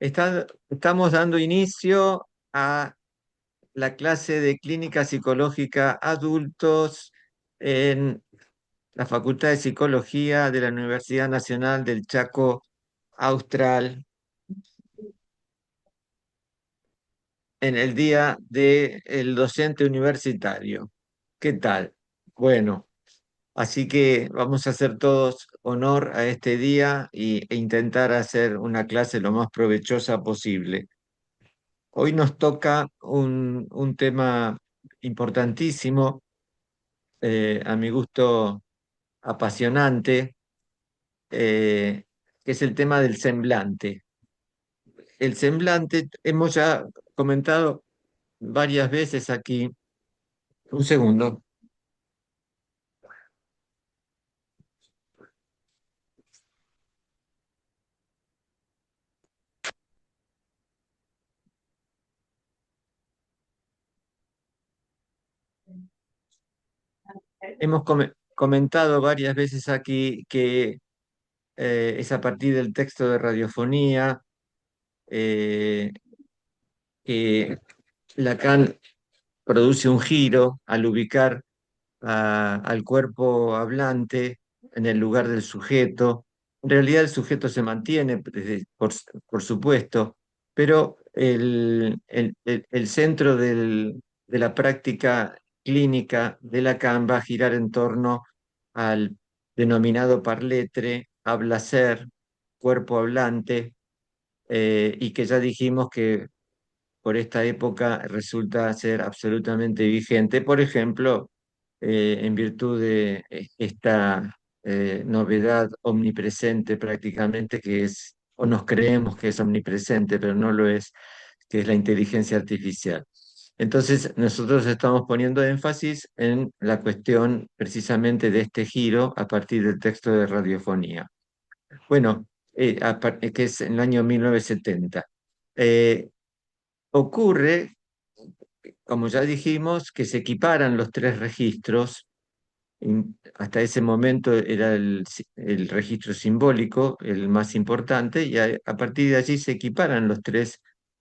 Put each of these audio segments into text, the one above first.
Estamos dando inicio a la clase de clínica psicológica adultos en la Facultad de Psicología de la Universidad Nacional del Chaco Austral en el Día del Docente Universitario. ¿Qué tal? Bueno, así que vamos a hacer todos honor a este día e intentar hacer una clase lo más provechosa posible. Hoy nos toca un tema importantísimo, a mi gusto apasionante, eh, que es el tema del semblante. El semblante, hemos ya comentado varias veces aquí, un segundo, hemos comentado varias veces aquí que es a partir del texto de radiofonía eh, que Lacan produce un giro al ubicar al cuerpo hablante en el lugar del sujeto. En realidad el sujeto se mantiene, por supuesto, pero el centro de la práctica clínica de Lacan va a girar en torno al denominado parletre, habla-ser, cuerpo hablante, y que ya dijimos que por esta época resulta ser absolutamente vigente. Por ejemplo, en virtud de esta novedad omnipresente prácticamente, que es, o nos creemos que es omnipresente, pero no lo es, que es la inteligencia artificial. Entonces, nosotros estamos poniendo énfasis en la cuestión precisamente de este giro a partir del texto de radiofonía. Bueno, que es en el año 1970. Eh, Ocurre, como ya dijimos, que se equiparan los tres registros. Hasta ese momento era el registro simbólico el más importante y a partir de allí se equiparan los tres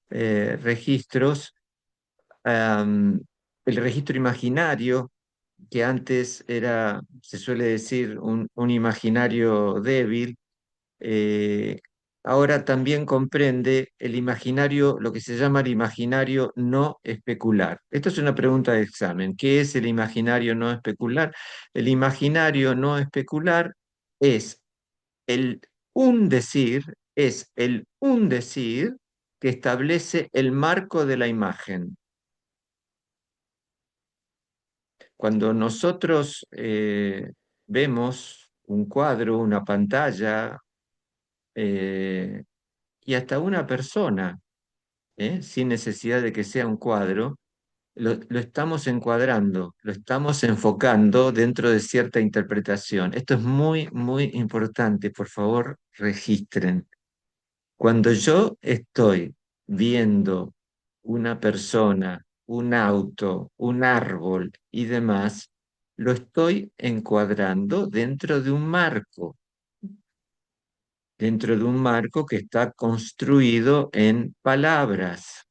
registros. Am, el registro imaginario, que antes era, se suele decir, un imaginario débil, eh, ahora también comprende el imaginario, lo que se llama el imaginario no especular. Esto es una pregunta de examen. ¿Qué es el imaginario no especular? El imaginario no especular es el es el un decir que establece el marco de la imagen. Cuando nosotros vemos un cuadro, una pantalla, eh, y hasta una persona, sin necesidad de que sea un cuadro, lo estamos encuadrando, lo estamos enfocando dentro de cierta interpretación. Esto es muy, muy importante, por favor, registren. Cuando yo estoy viendo una persona, un auto, un árbol y demás, lo estoy encuadrando dentro de un marco que está construido en palabras.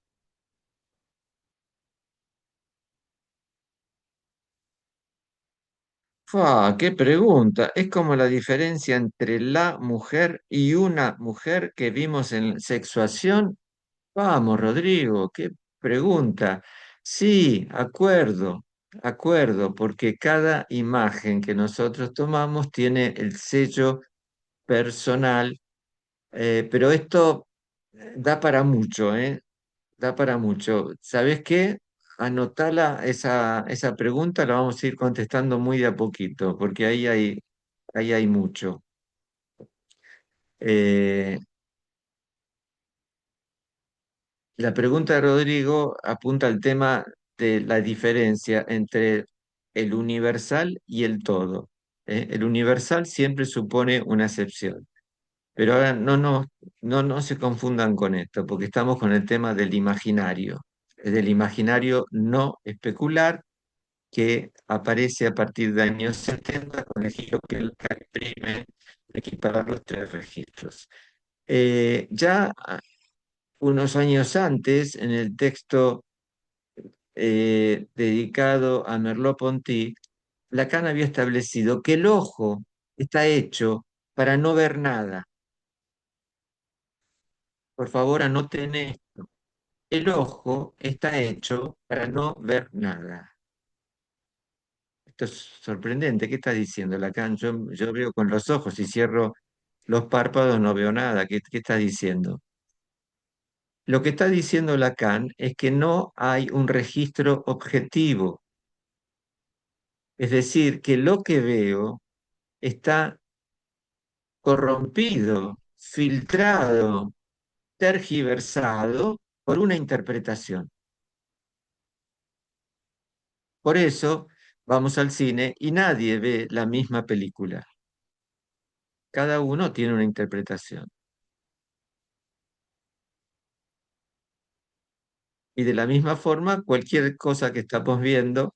¡Qué pregunta! Es como la diferencia entre la mujer y una mujer que vimos en sexuación. Vamos, Rodrigo, qué pregunta. Sí, acuerdo, porque cada imagen que nosotros tomamos tiene el sello personal, pero esto da para mucho, ¿eh? Da para mucho. ¿Sabes qué? Anotala esa pregunta, la vamos a ir contestando muy de a poquito, porque ahí hay mucho. Eh, la pregunta de Rodrigo apunta al tema de la diferencia entre el universal y el todo. El universal siempre supone una excepción, pero ahora no se confundan con esto, porque estamos con el tema del imaginario no especular que aparece a partir de años 70 con el giro que él exprime de equiparar los tres registros. Ya unos años antes, en el texto dedicado a Merleau-Ponty, Lacan había establecido que el ojo está hecho para no ver nada. Por favor, anoten esto. El ojo está hecho para no ver nada. Esto es sorprendente. ¿Qué está diciendo Lacan? Yo veo con los ojos y cierro los párpados, no veo nada. ¿Qué está diciendo? Lo que está diciendo Lacan es que no hay un registro objetivo. Es decir, que lo que veo está corrompido, filtrado, tergiversado por una interpretación. Por eso vamos al cine y nadie ve la misma película. Cada uno tiene una interpretación. Y de la misma forma, cualquier cosa que estamos viendo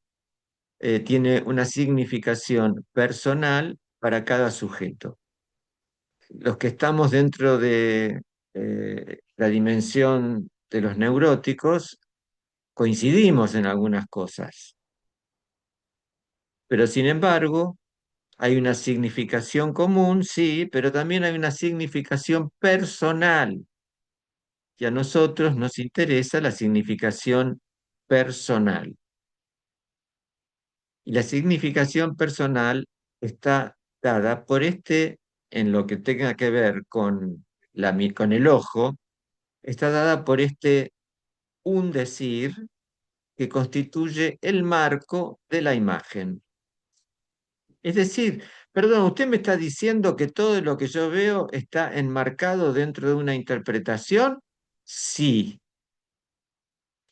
tiene una significación personal para cada sujeto. Los que estamos dentro de la dimensión de los neuróticos coincidimos en algunas cosas, pero sin embargo hay una significación común, sí, pero también hay una significación personal y a nosotros nos interesa la significación personal. Y la significación personal está dada por en lo que tenga que ver con, con el ojo, está dada por un decir que constituye el marco de la imagen. Es decir, perdón, usted me está diciendo que todo lo que yo veo está enmarcado dentro de una interpretación. Sí,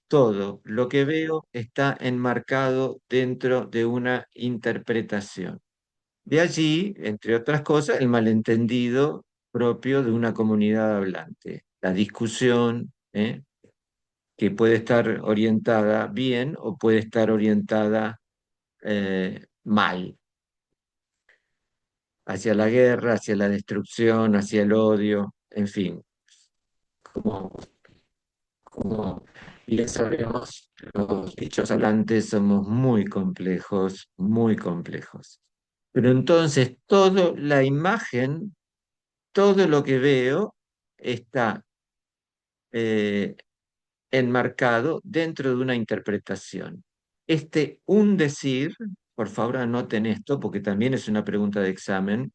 todo lo que veo está enmarcado dentro de una interpretación. De allí, entre otras cosas, el malentendido propio de una comunidad hablante, la discusión, que puede estar orientada bien o puede estar orientada mal, hacia la guerra, hacia la destrucción, hacia el odio, en fin, como, como bien sabemos, los dichos hablantes somos muy complejos, muy complejos. Pero entonces, toda la imagen, todo lo que veo está eh, enmarcado dentro de una interpretación. Un decir, por favor anoten esto porque también es una pregunta de examen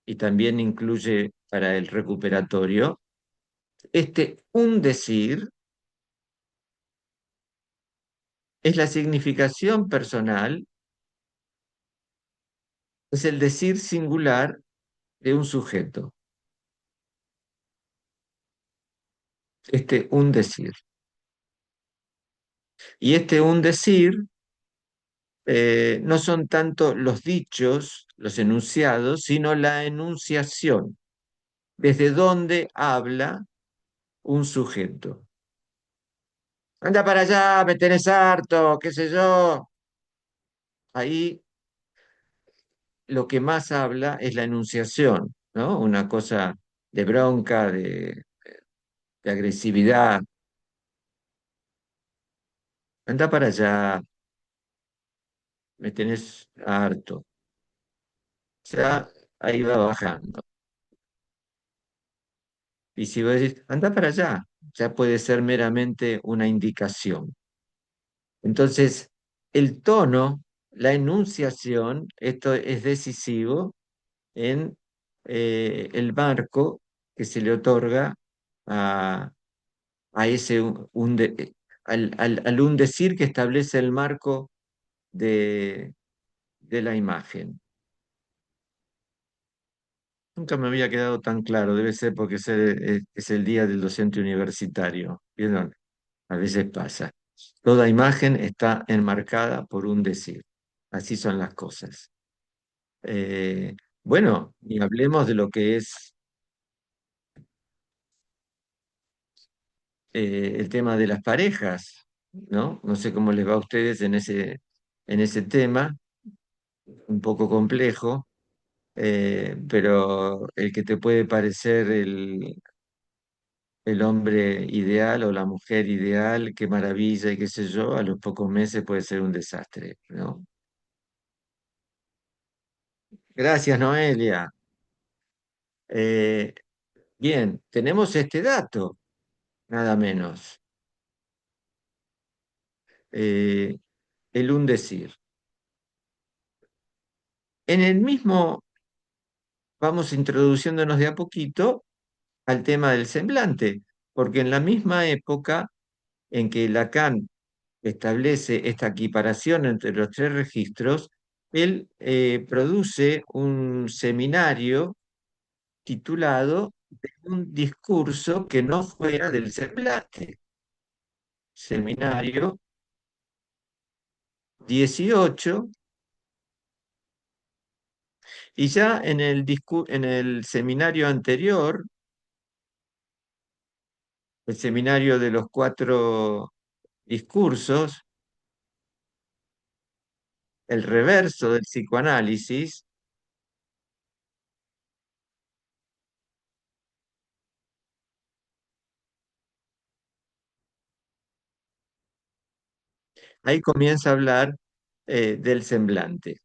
y también incluye para el recuperatorio, un decir es la significación personal, es el decir singular de un sujeto. Un decir. Y un decir no son tanto los dichos, los enunciados, sino la enunciación, desde donde habla un sujeto. Anda para allá, me tenés harto, qué sé yo. Ahí lo que más habla es la enunciación, ¿no? Una cosa de bronca, de agresividad. Anda para allá, me tenés harto. Ya ahí va bajando. Y si vos decís, anda para allá, ya puede ser meramente una indicación. Entonces, el tono, la enunciación, esto es decisivo en el marco que se le otorga a, a ese al un decir que establece el marco de, de la imagen. Nunca me había quedado tan claro, debe ser porque es el día del docente universitario. ¿Vieron? A veces pasa. Toda imagen está enmarcada por un decir. Así son las cosas. Eh, bueno, y hablemos de lo que es el tema de las parejas, ¿no? No sé cómo les va a ustedes en ese tema, un poco complejo, pero el que te puede parecer el hombre ideal o la mujer ideal, qué maravilla y qué sé yo, a los pocos meses puede ser un desastre, ¿no? Gracias, Noelia. Eh, bien, tenemos este dato, nada menos. eh, el un decir. En el mismo, vamos introduciéndonos de a poquito al tema del semblante, porque en la misma época en que Lacan establece esta equiparación entre los tres registros, él produce un seminario titulado Un discurso que no fuera del semblante. Seminario 18, y ya en el seminario anterior, el seminario de los cuatro discursos, el reverso del psicoanálisis, ahí comienza a hablar del semblante.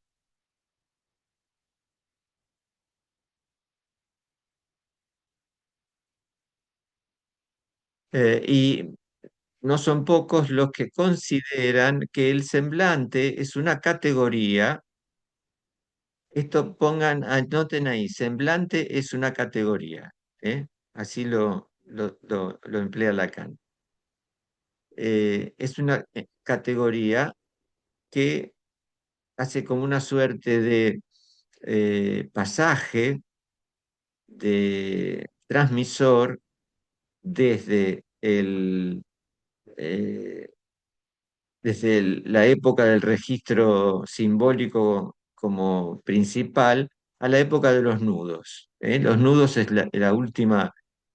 Y no son pocos los que consideran que el semblante es una categoría. Esto pongan, anoten ahí, semblante es una categoría. ¿Eh? Así lo emplea Lacan. Es una categoría que hace como una suerte de pasaje de transmisor desde eh, la época del registro simbólico como principal a la época de los nudos. ¿Eh? Los nudos es la última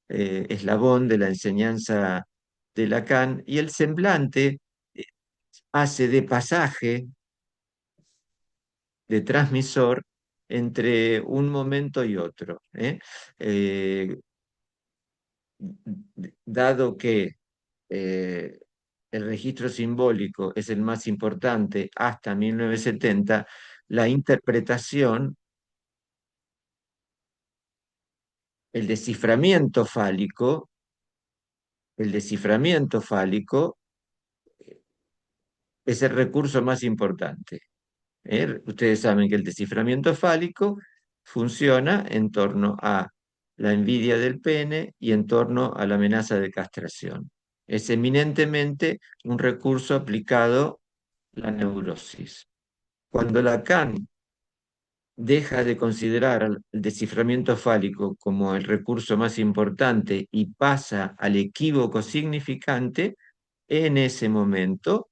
eslabón de la enseñanza de Lacan, y el semblante eh, hace de pasaje, de transmisor entre un momento y otro. ¿Eh? Eh, Dado que eh, el registro simbólico es el más importante hasta 1970, la interpretación, el desciframiento fálico, el desciframiento fálico es el recurso más importante. Ustedes saben que el desciframiento fálico funciona en torno a la envidia del pene y en torno a la amenaza de castración. Es eminentemente un recurso aplicado a la neurosis. Cuando Lacan deja de considerar el desciframiento fálico como el recurso más importante y pasa al equívoco significante, en ese momento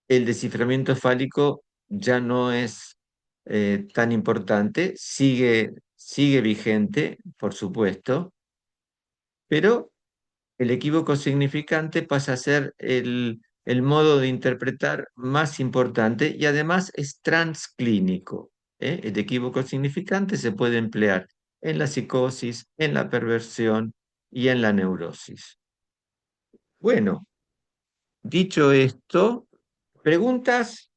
el desciframiento fálico ya no es tan importante, sigue vigente, por supuesto, pero el equívoco significante pasa a ser el modo de interpretar más importante, y además es transclínico. ¿Eh? El equívoco significante se puede emplear en la psicosis, en la perversión y en la neurosis. Bueno, dicho esto, preguntas.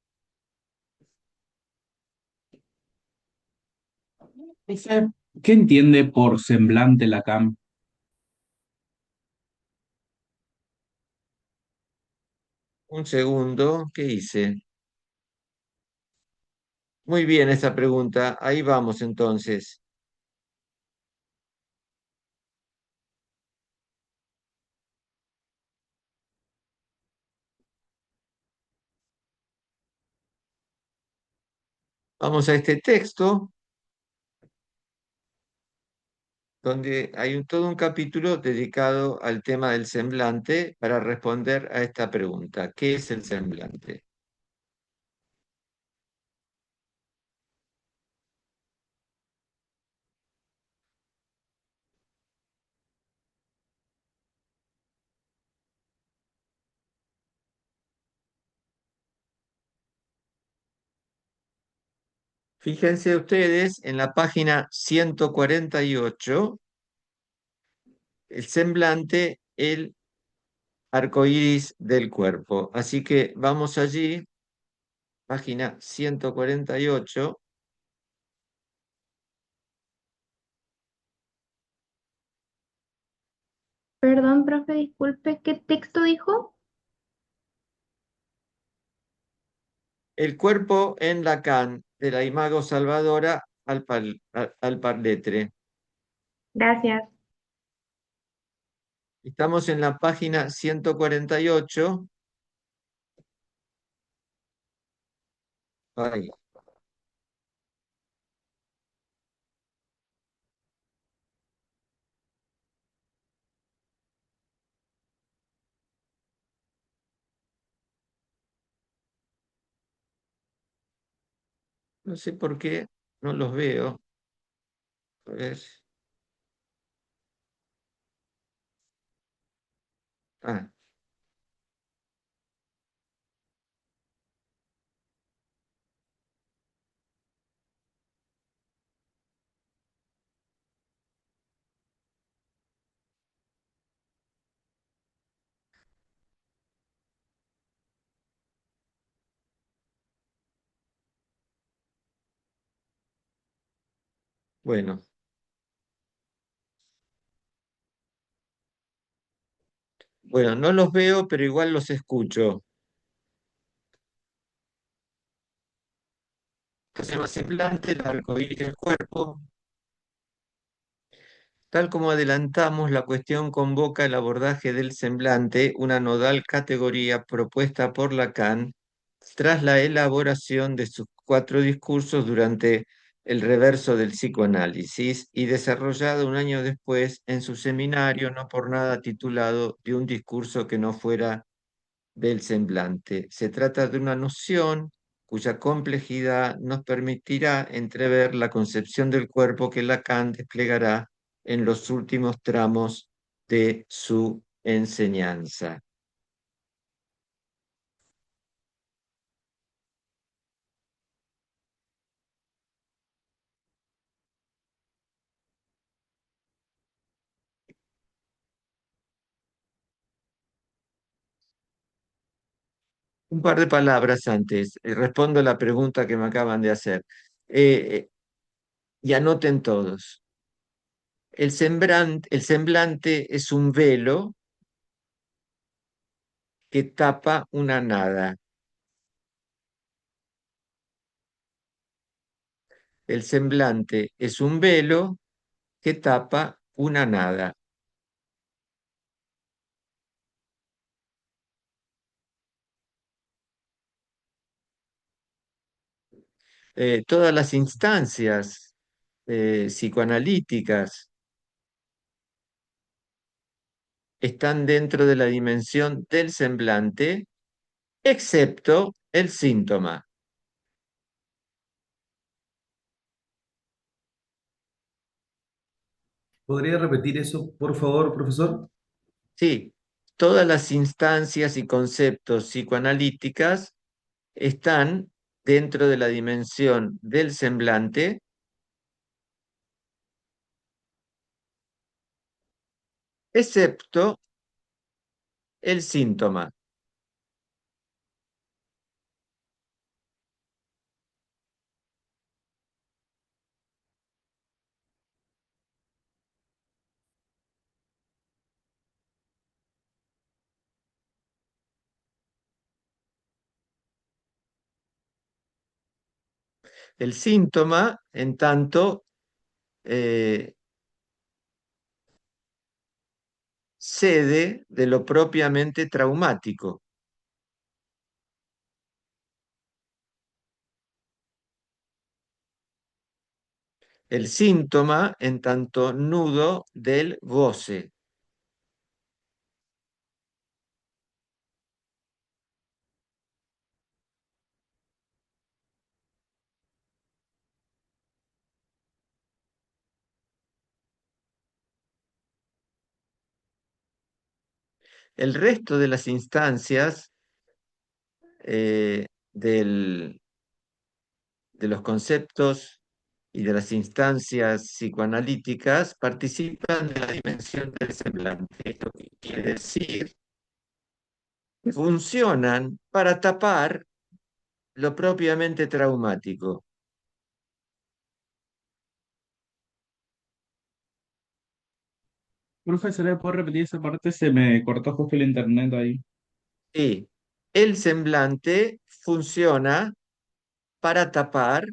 Dice, ¿qué entiende por semblante Lacan? Un segundo, ¿qué hice? Muy bien esa pregunta. Ahí vamos entonces. Vamos a este texto donde hay todo un capítulo dedicado al tema del semblante para responder a esta pregunta. ¿Qué es el semblante? Fíjense ustedes en la página 148, el semblante, el arco iris del cuerpo. Así que vamos allí, página 148. Perdón, profe, disculpe, ¿qué texto dijo? El cuerpo en Lacan, de la Imago Salvadora al Parletre. Gracias. Estamos en la página 148. Ay, no sé por qué no los veo. A ver. Ah, bueno. Bueno, no los veo, pero igual los escucho. Se llama semblante, el arco iris del cuerpo. Tal como adelantamos, la cuestión convoca el abordaje del semblante, una nodal categoría propuesta por Lacan tras la elaboración de sus cuatro discursos durante el reverso del psicoanálisis y desarrollada un año después en su seminario, no por nada titulado De un discurso que no fuera del semblante. Se trata de una noción cuya complejidad nos permitirá entrever la concepción del cuerpo que Lacan desplegará en los últimos tramos de su enseñanza. Un par de palabras antes, respondo la pregunta que me acaban de hacer. Eh, y anoten todos. El semblante es un velo que tapa una nada. El semblante es un velo que tapa una nada. Todas las instancias psicoanalíticas están dentro de la dimensión del semblante, excepto el síntoma. ¿Podría repetir eso, por favor, profesor? Sí, todas las instancias y conceptos psicoanalíticas están dentro de la dimensión del semblante, excepto el síntoma. El síntoma, en tanto, eh, cede de lo propiamente traumático. El síntoma, en tanto nudo del goce. El resto de las instancias del de los conceptos y de las instancias psicoanalíticas participan de la dimensión del semblante. Esto quiere decir que funcionan para tapar lo propiamente traumático. Profesor, ¿me puede repetir esa parte? Se me cortó justo el internet ahí. Sí, el semblante funciona para tapar,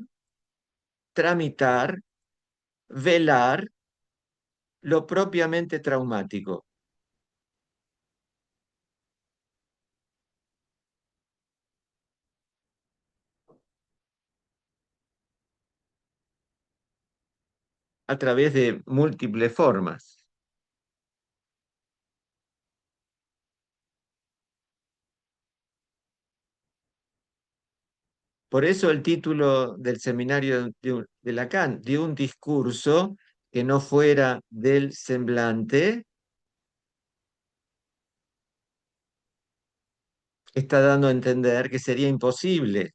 tramitar, velar lo propiamente traumático. A través de múltiples formas. Por eso el título del seminario de Lacan, de un discurso que no fuera del semblante, está dando a entender que sería imposible,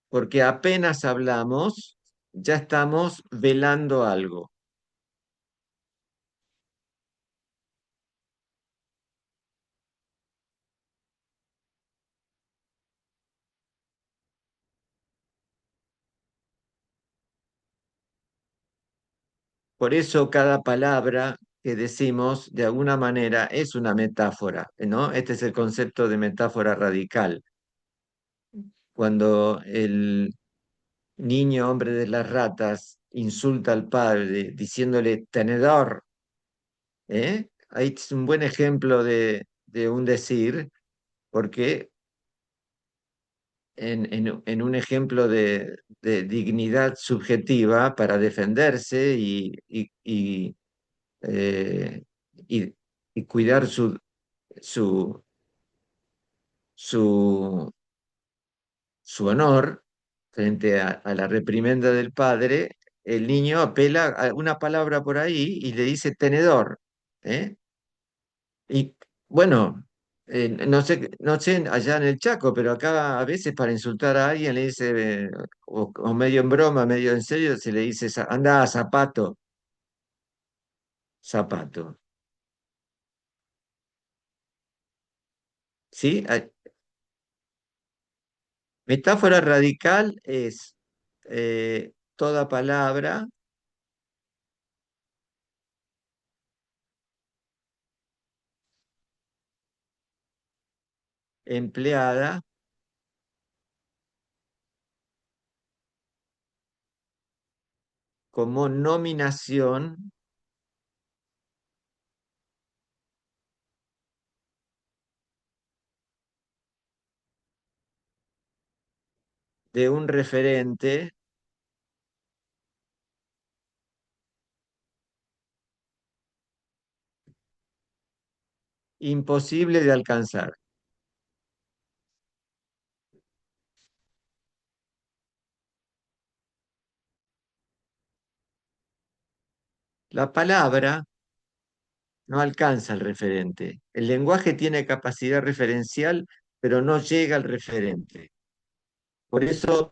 porque apenas hablamos, ya estamos velando algo. Por eso cada palabra que decimos, de alguna manera, es una metáfora, ¿no? Este es el concepto de metáfora radical. Cuando el niño hombre de las ratas insulta al padre diciéndole tenedor, ¿eh? Ahí es un buen ejemplo de un decir, porque en un ejemplo de dignidad subjetiva para defenderse eh, y- y cuidar su, su, su honor frente a la reprimenda del padre, el niño apela a una palabra por ahí y le dice tenedor, ¿eh? Y bueno, no sé allá en el Chaco, pero acá a veces para insultar a alguien le dice, o medio en broma, medio en serio, se le dice, anda, zapato, zapato. ¿Sí? Metáfora radical es toda palabra empleada como nominación de un referente imposible de alcanzar. La palabra no alcanza al referente. El lenguaje tiene capacidad referencial, pero no llega al referente. Por eso,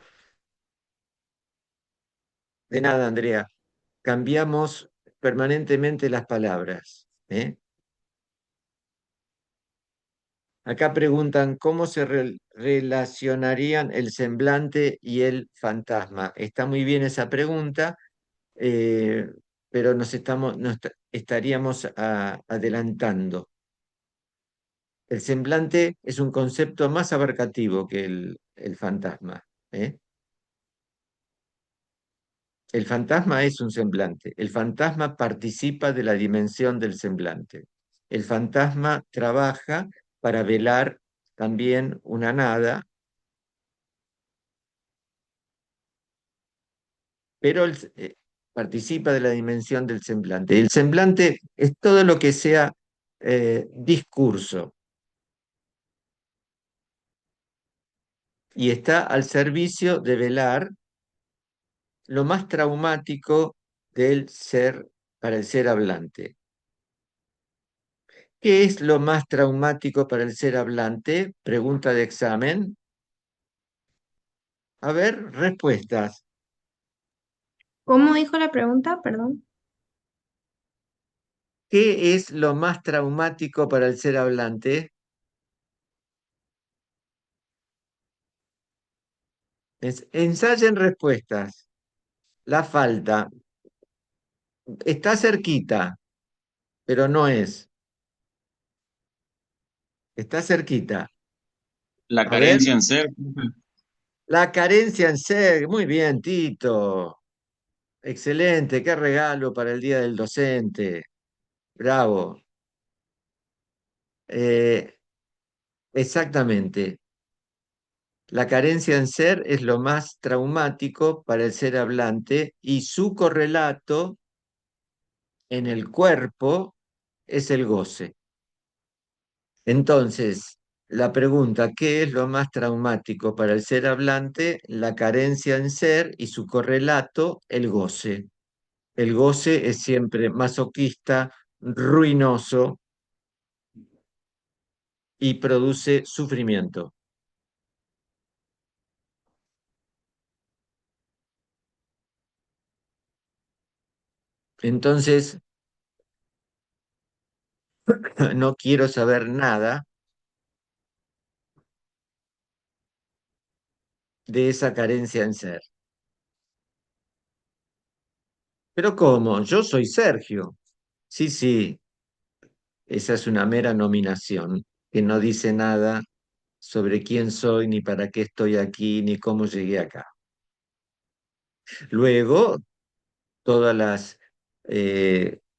de nada, Andrea, cambiamos permanentemente las palabras, ¿eh? Acá preguntan cómo se relacionarían el semblante y el fantasma. Está muy bien esa pregunta, eh, pero estaríamos adelantando. El semblante es un concepto más abarcativo que el fantasma, ¿eh? El fantasma es un semblante. El fantasma participa de la dimensión del semblante. El fantasma trabaja para velar también una nada, pero participa de la dimensión del semblante. El semblante es todo lo que sea discurso y está al servicio de velar lo más traumático del ser para el ser hablante. ¿Qué es lo más traumático para el ser hablante? Pregunta de examen. A ver, respuestas. ¿Cómo dijo la pregunta? Perdón. ¿Qué es lo más traumático para el ser hablante? Ensayen respuestas. La falta. Está cerquita, pero no es. Está cerquita. La A ver, carencia en ser, profe. la carencia en ser. Muy bien, Tito. Excelente, qué regalo para el Día del Docente. Bravo. Eh, exactamente. La carencia en ser es lo más traumático para el ser hablante y su correlato en el cuerpo es el goce. Entonces, la pregunta, ¿qué es lo más traumático para el ser hablante? La carencia en ser y su correlato, el goce. El goce es siempre masoquista, ruinoso y produce sufrimiento. Entonces, no quiero saber nada de esa carencia en ser. Pero ¿cómo? Yo soy Sergio. Sí, sí, esa es una mera nominación que no dice nada sobre quién soy, ni para qué estoy aquí, ni cómo llegué acá. Luego, todas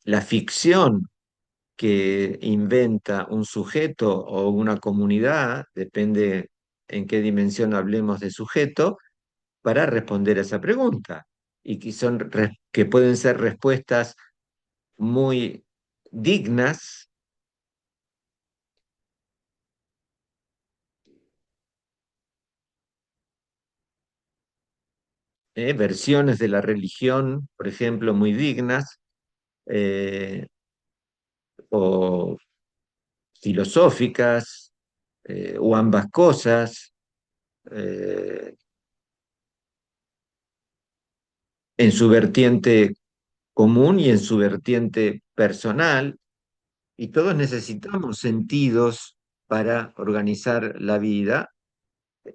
la ficción que inventa un sujeto o una comunidad, depende en qué dimensión hablemos de sujeto, para responder a esa pregunta. Y que pueden ser respuestas muy dignas, versiones de la religión, por ejemplo, muy dignas, eh, o filosóficas, o ambas cosas, eh, en su vertiente común y en su vertiente personal, y todos necesitamos sentidos para organizar la vida,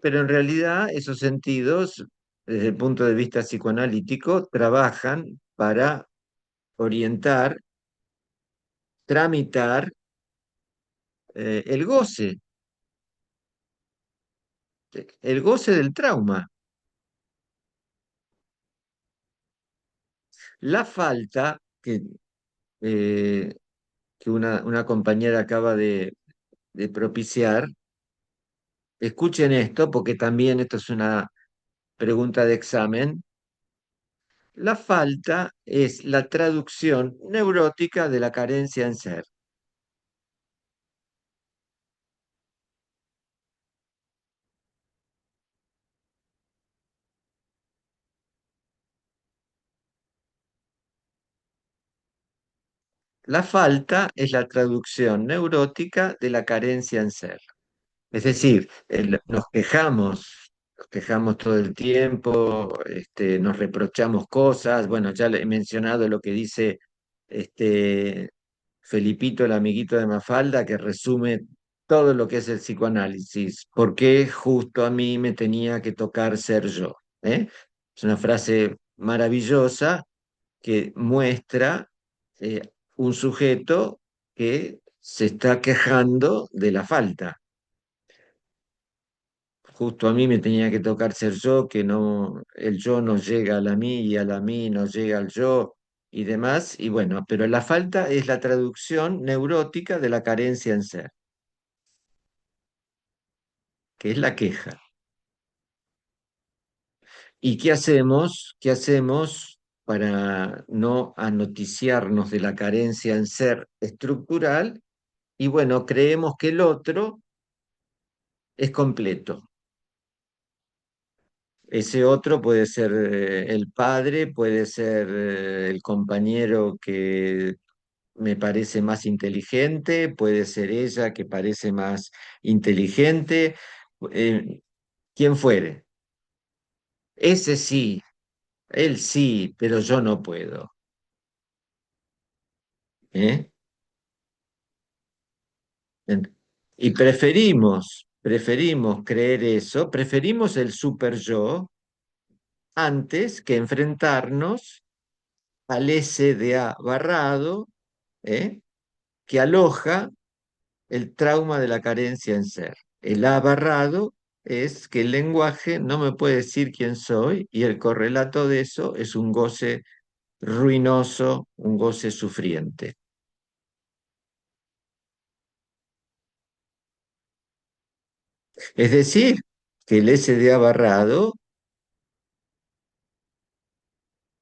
pero en realidad esos sentidos, desde el punto de vista psicoanalítico, trabajan para orientar, tramitar el goce del trauma. La falta eh, que una compañera acaba de propiciar, escuchen esto porque también esto es una pregunta de examen. La falta es la traducción neurótica de la carencia en ser. La falta es la traducción neurótica de la carencia en ser. Es decir, nos quejamos todo el tiempo, nos reprochamos cosas. Bueno, ya le he mencionado lo que dice este Felipito, el amiguito de Mafalda, que resume todo lo que es el psicoanálisis. ¿Por qué justo a mí me tenía que tocar ser yo? ¿Eh? Es una frase maravillosa que muestra eh, un sujeto que se está quejando de la falta. Justo a mí me tenía que tocar ser yo, que no, el yo no llega a la mí y a la mí no llega al yo y demás. Y bueno, pero la falta es la traducción neurótica de la carencia en ser, que es la queja. ¿Y qué hacemos? ¿Qué hacemos para no anoticiarnos de la carencia en ser estructural? Y bueno, creemos que el otro es completo. Ese otro puede ser el padre, puede ser el compañero que me parece más inteligente, puede ser ella que parece más inteligente, eh, quien fuere. Ese sí, él sí, pero yo no puedo. ¿Eh? En- Y preferimos creer eso, preferimos el super yo antes que enfrentarnos al SDA barrado, ¿eh? Que aloja el trauma de la carencia en ser. El A barrado es que el lenguaje no me puede decir quién soy y el correlato de eso es un goce ruinoso, un goce sufriente. Es decir, que el SDA barrado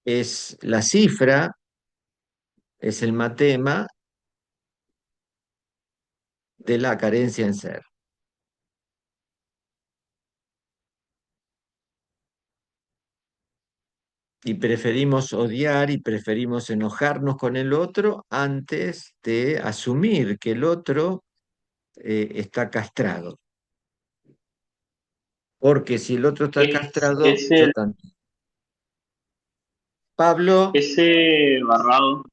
es la cifra, es el matema de la carencia en ser. Y preferimos odiar y preferimos enojarnos con el otro antes de asumir que el otro está castrado. Porque si el otro está castrado, yo Ese, también. Pablo, ese barrado,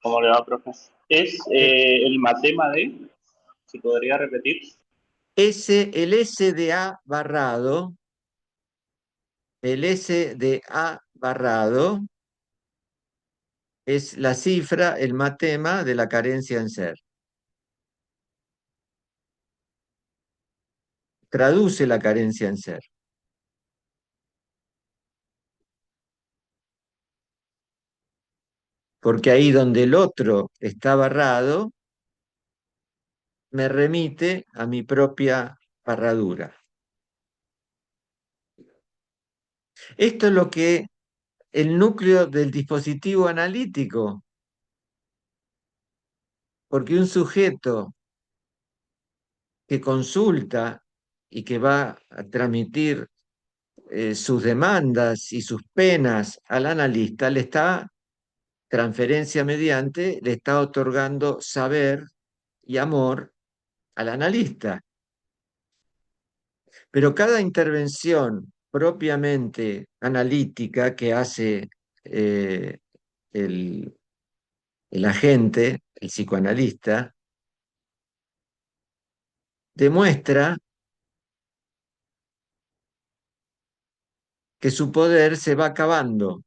¿cómo le va, profe? Es eh, el matema de, si podría repetir. el SDA barrado, el SDA barrado es la cifra, el matema de la carencia en ser. Traduce la carencia en ser. Porque ahí donde el otro está barrado, me remite a mi propia barradura. Esto es lo que el núcleo del dispositivo analítico, porque un sujeto que consulta y que va a transmitir sus demandas y sus penas al analista, le está, transferencia mediante, le está otorgando saber y amor al analista. Pero cada intervención propiamente analítica que hace eh, el, el agente, el psicoanalista, demuestra que su poder se va acabando,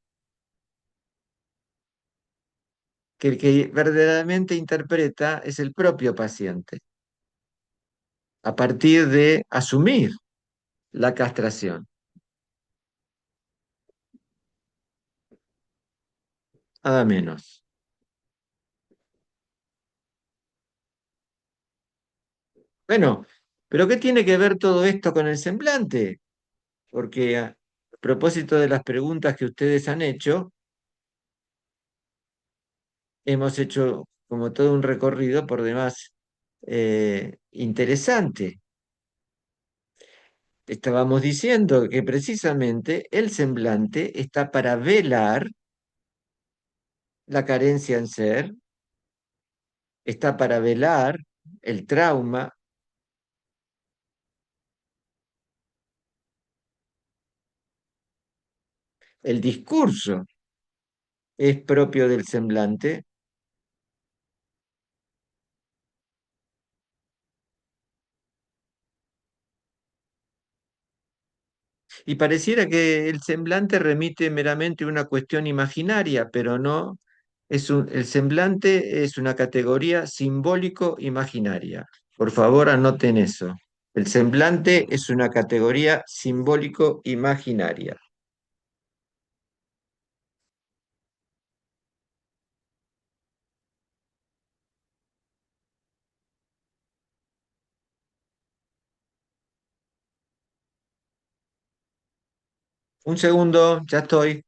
que el que verdaderamente interpreta es el propio paciente, a partir de asumir la castración, nada menos. Bueno, pero ¿qué tiene que ver todo esto con el semblante? Porque a propósito de las preguntas que ustedes han hecho, hemos hecho como todo un recorrido por demás interesante. Estábamos diciendo que precisamente el semblante está para velar la carencia en ser, está para velar el trauma, el discurso es propio del semblante, y pareciera que el semblante remite meramente a una cuestión imaginaria, pero no, el semblante es una categoría simbólico-imaginaria. Por favor, anoten eso. El semblante es una categoría simbólico-imaginaria. Un segundo, ya estoy.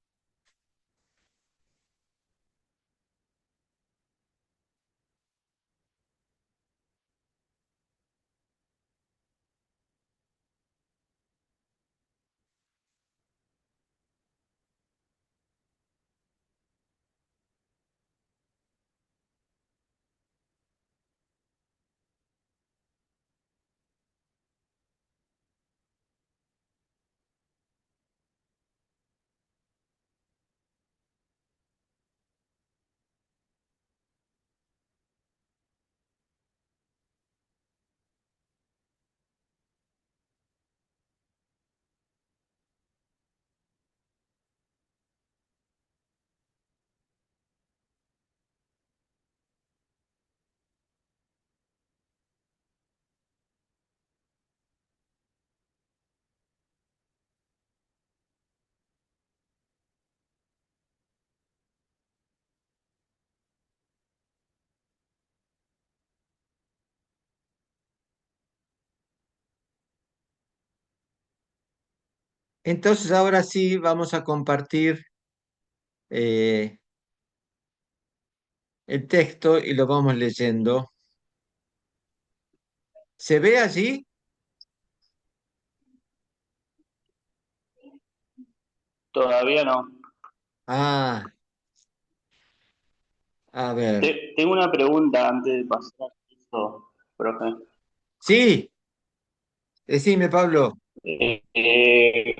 Entonces ahora sí vamos a compartir eh, el texto y lo vamos leyendo. ¿Se ve allí? Todavía no. Ah, a ver. Tengo una pregunta antes de pasar a eso, profe. Sí, decime, Pablo. Eh,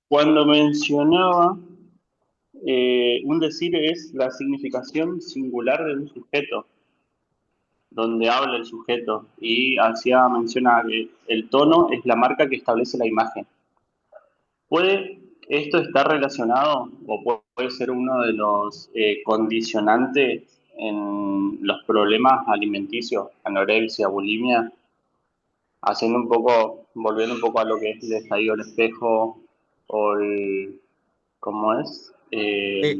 Cuando mencionaba un decir es la significación singular de un sujeto, donde habla el sujeto, y hacía mención a que el tono es la marca que establece la imagen. ¿Puede esto estar relacionado o puede ser uno de los condicionantes en los problemas alimenticios, anorexia, bulimia, haciendo un poco, volviendo un poco a lo que es el estadio del espejo o el, ¿cómo es? Eh,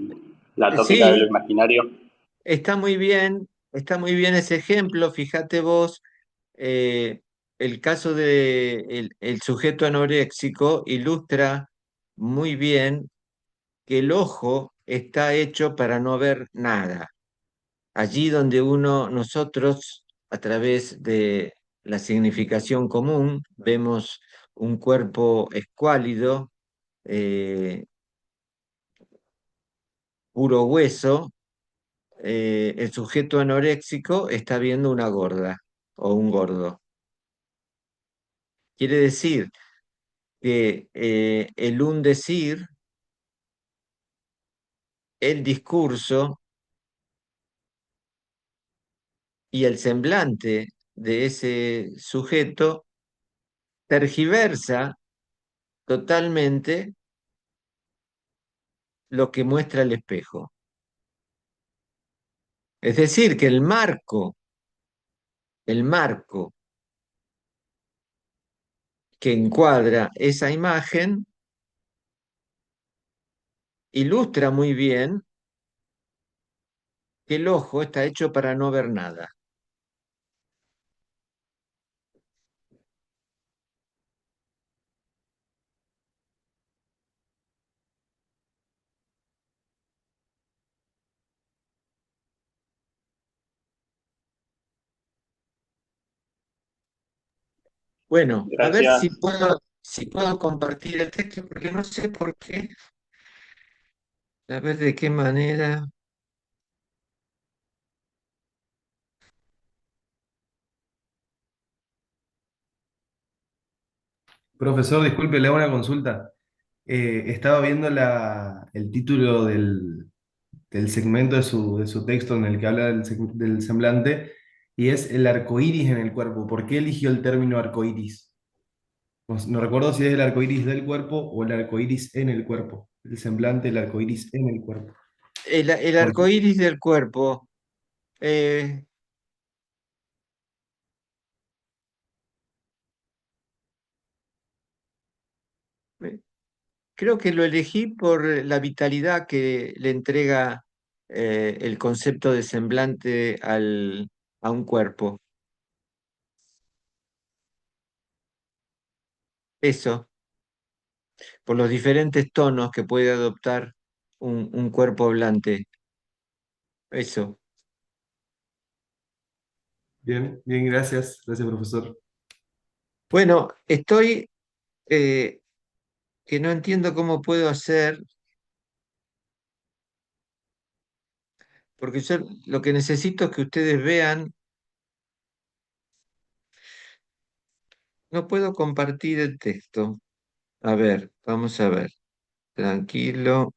La tópica de lo sí, imaginario. está muy bien ese ejemplo. Fíjate vos, eh, el caso de el sujeto anoréxico ilustra muy bien que el ojo está hecho para no ver nada. Allí donde nosotros, a través de la significación común, vemos un cuerpo escuálido, eh, puro hueso, el sujeto anoréxico está viendo una gorda o un gordo. Quiere decir que el un decir, el discurso y el semblante de ese sujeto tergiversa totalmente lo que muestra el espejo. Es decir, que el marco que encuadra esa imagen ilustra muy bien que el ojo está hecho para no ver nada. Bueno, a ver Gracias. si puedo compartir el texto, porque no sé por qué, a ver de qué manera. Profesor, disculpe, le hago una consulta. Estaba viendo el título del segmento de su texto en el que habla del semblante y es el arco iris en el cuerpo. ¿Por qué eligió el término arco iris? No recuerdo si es el arco iris del cuerpo o el arco iris en el cuerpo. El semblante, el arco iris en el cuerpo. El ¿Por arco qué? iris del cuerpo. eh, Creo que lo elegí por la vitalidad que le entrega el concepto de semblante a un cuerpo. Eso, por los diferentes tonos que puede adoptar un cuerpo hablante. Eso. Bien, bien, gracias. Gracias, profesor. Bueno, estoy eh, que no entiendo cómo puedo hacer, porque yo lo que necesito es que ustedes vean, no puedo compartir el texto. A ver, vamos a ver. Tranquilo.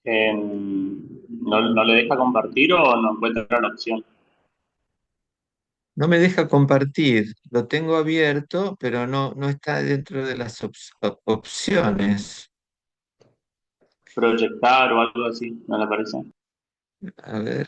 ¿No le deja compartir o no encuentra la opción? No me deja compartir. Lo tengo abierto, pero no está dentro de las opciones. Proyectar o algo así, ¿no le parece? A ver.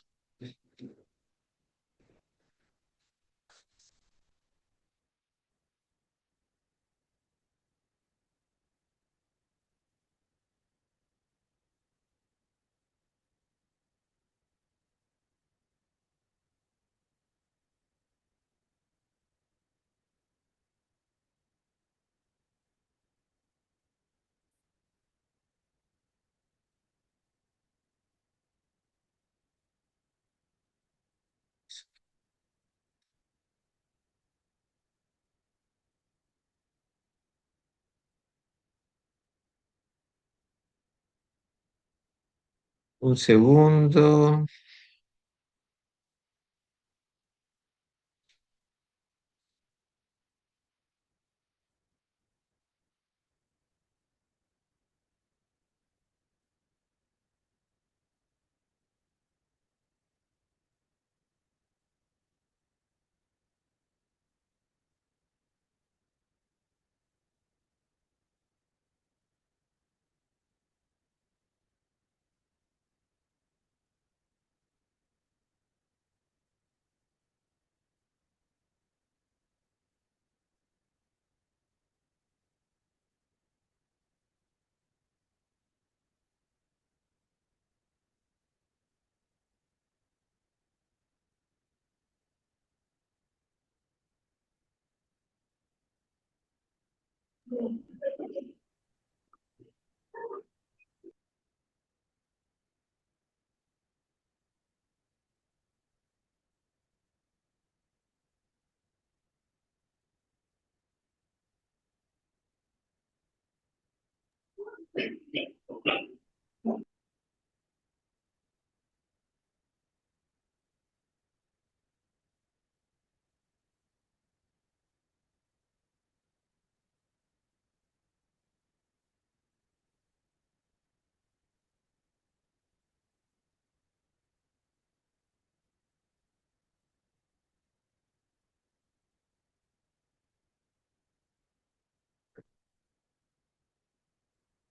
Un segundo.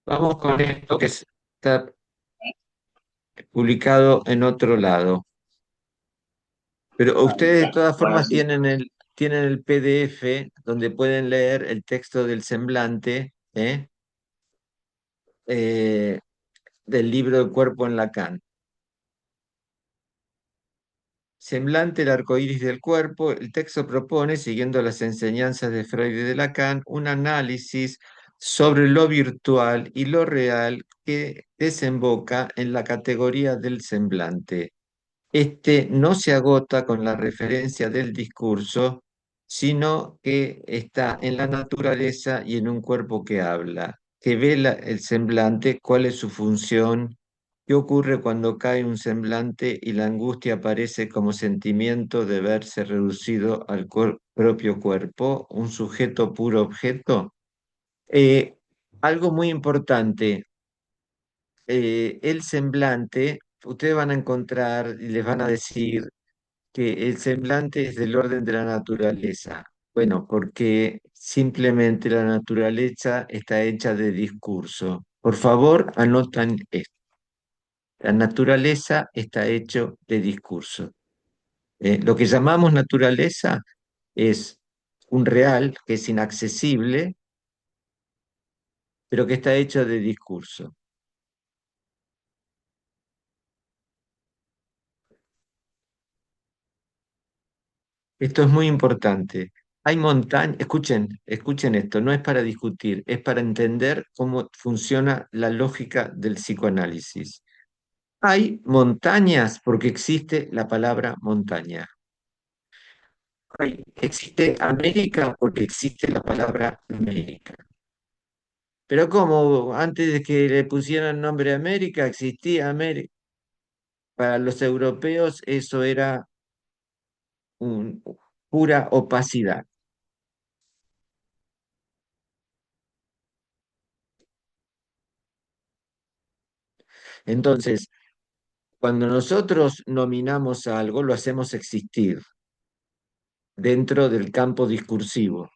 Vamos con esto que está publicado en otro lado. Pero ustedes de todas Bueno, formas sí. tienen el PDF donde pueden leer el texto del semblante, Eh, del libro El cuerpo en Lacan. Semblante, el arco iris del cuerpo. El texto propone, siguiendo las enseñanzas de Freud y de Lacan, un análisis sobre lo virtual y lo real que desemboca en la categoría del semblante. Este no se agota con la referencia del discurso, sino que está en la naturaleza y en un cuerpo que habla, que ve el semblante, cuál es su función, qué ocurre cuando cae un semblante y la angustia aparece como sentimiento de verse reducido al propio cuerpo, un sujeto puro objeto. Eh, Algo muy importante, el semblante, ustedes van a encontrar y les van a decir que el semblante es del orden de la naturaleza. Bueno, porque simplemente la naturaleza está hecha de discurso. Por favor, anotan esto. La naturaleza está hecho de discurso. Lo que llamamos naturaleza es un real que es inaccesible, pero que está hecho de discurso. Esto es muy importante. Hay montañas, escuchen esto, no es para discutir, es para entender cómo funciona la lógica del psicoanálisis. Hay montañas porque existe la palabra montaña. Existe América porque existe la palabra América. Pero ¿cómo? Antes de que le pusieran nombre América, existía América. Para los europeos eso era un- pura opacidad. Entonces, cuando nosotros nominamos a algo, lo hacemos existir dentro del campo discursivo.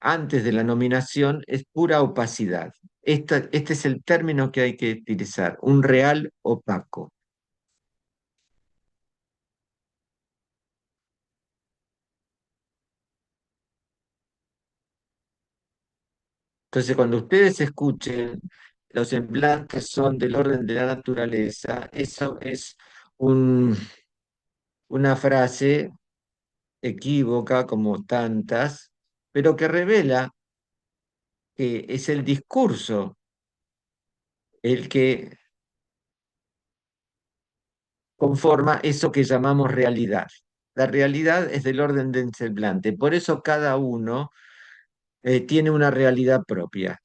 Antes de la nominación es pura opacidad. Este es el término que hay que utilizar, un real opaco. Entonces, cuando ustedes escuchen los semblantes son del orden de la naturaleza, eso es un- una frase equívoca como tantas, pero que revela que es el discurso el que conforma eso que llamamos realidad. La realidad es del orden del semblante, por eso cada uno tiene una realidad propia.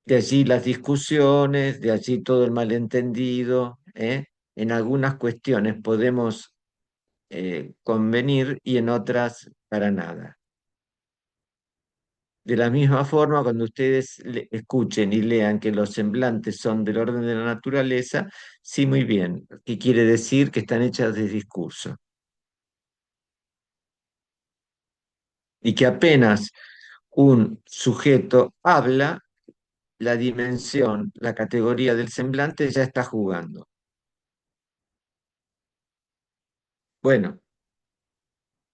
De allí las discusiones, de allí todo el malentendido, ¿eh? En algunas cuestiones podemos convenir y en otras para nada. De la misma forma, cuando ustedes escuchen y lean que los semblantes son del orden de la naturaleza, sí, muy bien, ¿qué quiere decir? Que están hechas de discurso. Y que apenas un sujeto habla, la dimensión, la categoría del semblante ya está jugando. Bueno,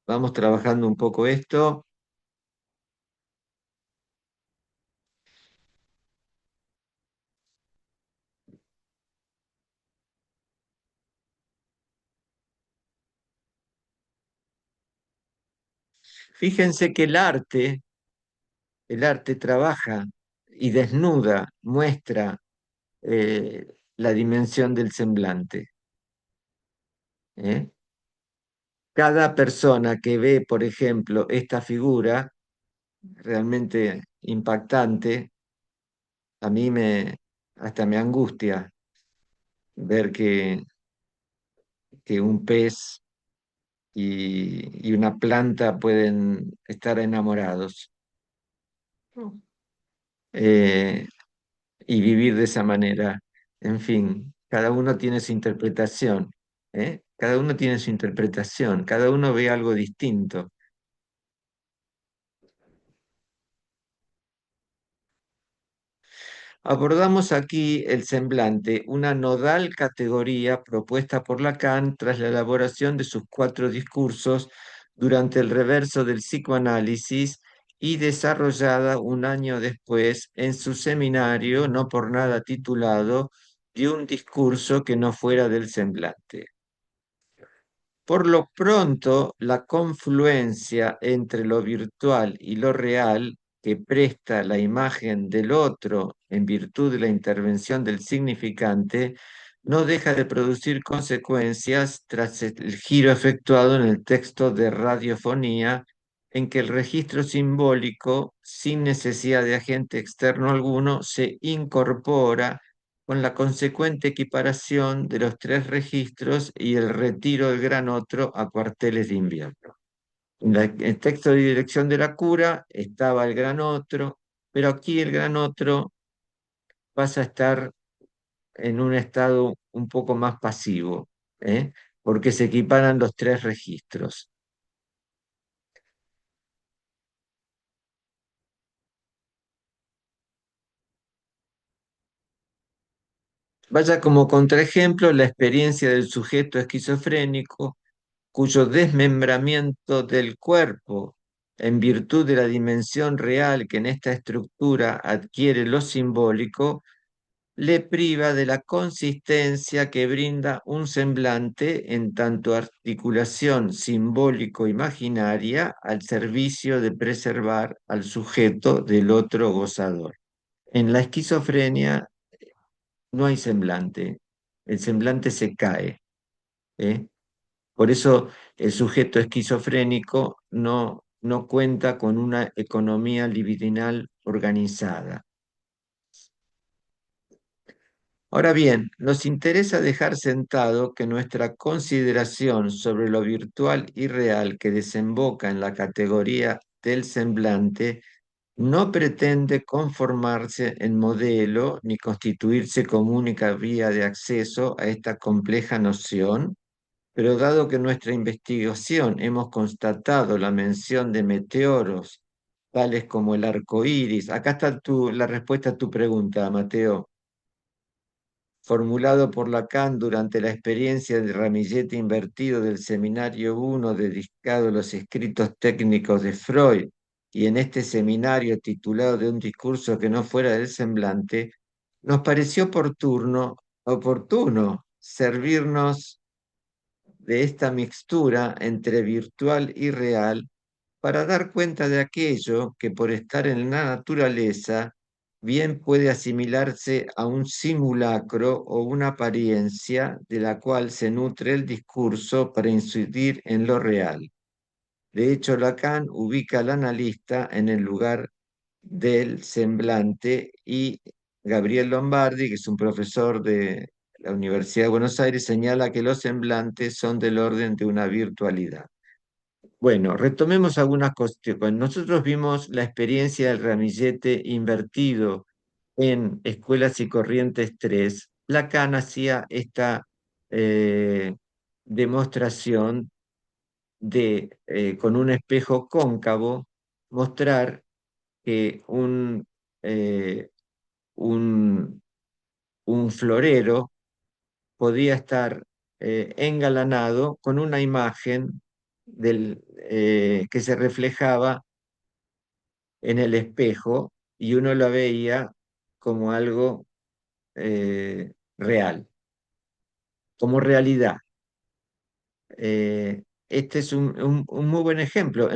vamos trabajando un poco esto. Fíjense que el arte trabaja y desnuda, muestra la dimensión del semblante. ¿Eh? Cada persona que ve, por ejemplo, esta figura realmente impactante, a mí hasta me angustia ver que un pez y una planta pueden estar enamorados. eh, y vivir de esa manera. En fin, cada uno tiene su interpretación, ¿eh? Cada uno tiene su interpretación, cada uno ve algo distinto. Abordamos aquí el semblante, una nodal categoría propuesta por Lacan tras la elaboración de sus 4 discursos durante el reverso del psicoanálisis y desarrollada un año después en su seminario, no por nada titulado, de un discurso que no fuera del semblante. Por lo pronto, la confluencia entre lo virtual y lo real que presta la imagen del otro en virtud de la intervención del significante no deja de producir consecuencias tras el giro efectuado en el texto de radiofonía en que el registro simbólico, sin necesidad de agente externo alguno, se incorpora con la consecuente equiparación de los 3 registros y el retiro del gran otro a cuarteles de invierno. En el texto de dirección de la cura estaba el gran otro, pero aquí el gran otro pasa a estar en un estado un poco más pasivo, ¿eh? Porque se equiparan los 3 registros. Vaya como contraejemplo la experiencia del sujeto esquizofrénico cuyo desmembramiento del cuerpo, en virtud de la dimensión real que en esta estructura adquiere lo simbólico, le priva de la consistencia que brinda un semblante en tanto articulación simbólico-imaginaria al servicio de preservar al sujeto del otro gozador. En la esquizofrenia no hay semblante, el semblante se cae, ¿eh? Por eso el sujeto esquizofrénico no cuenta con una economía libidinal organizada. Ahora bien, nos interesa dejar sentado que nuestra consideración sobre lo virtual y real que desemboca en la categoría del semblante no pretende conformarse en modelo ni constituirse como única vía de acceso a esta compleja noción, pero dado que en nuestra investigación hemos constatado la mención de meteoros, tales como el arco iris, acá está la respuesta a tu pregunta, Mateo, formulado por Lacan durante la experiencia de ramillete invertido del Seminario 1 dedicado a los escritos técnicos de Freud, y en este seminario titulado de un discurso que no fuera del semblante, nos pareció oportuno servirnos de esta mixtura entre virtual y real para dar cuenta de aquello que por estar en la naturaleza bien puede asimilarse a un simulacro o una apariencia de la cual se nutre el discurso para incidir en lo real. De hecho, Lacan ubica al analista en el lugar del semblante y Gabriel Lombardi, que es un profesor de la Universidad de Buenos Aires, señala que los semblantes son del orden de una virtualidad. Bueno, retomemos algunas cuestiones. Nosotros vimos la experiencia del ramillete invertido en Escuelas y Corrientes 3. Lacan hacía esta eh, demostración de, con un espejo cóncavo, mostrar que eh, un, un florero podía estar engalanado con una imagen que se reflejaba en el espejo y uno lo veía como algo real, como realidad. Este es un muy buen ejemplo.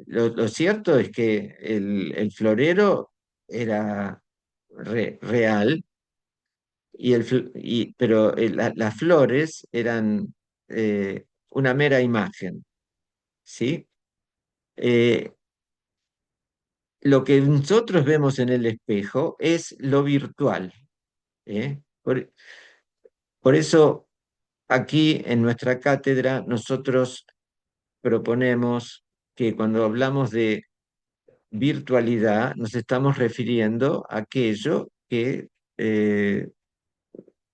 Lo cierto es que el florero era real, pero las flores eran una mera imagen, ¿sí? Eh, lo que nosotros vemos en el espejo es lo virtual, ¿eh? Por eso aquí en nuestra cátedra nosotros proponemos que cuando hablamos de virtualidad nos estamos refiriendo a aquello que eh,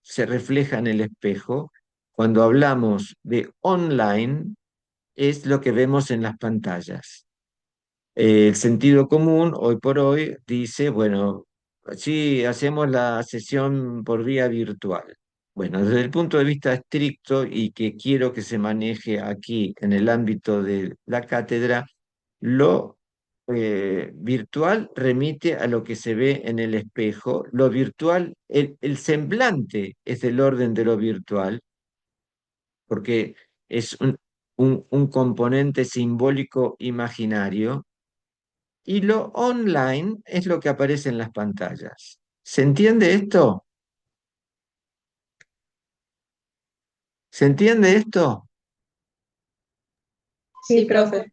se refleja en el espejo. Cuando hablamos de online es lo que vemos en las pantallas. El sentido común hoy por hoy dice, bueno, sí, hacemos la sesión por vía virtual. Bueno, desde el punto de vista estricto y que quiero que se maneje aquí en el ámbito de la cátedra, lo virtual remite a lo que se ve en el espejo. Lo virtual, el semblante es del orden de lo virtual, porque es un componente simbólico imaginario y lo online es lo que aparece en las pantallas. ¿Se entiende esto? ¿Se entiende esto? Sí, profe.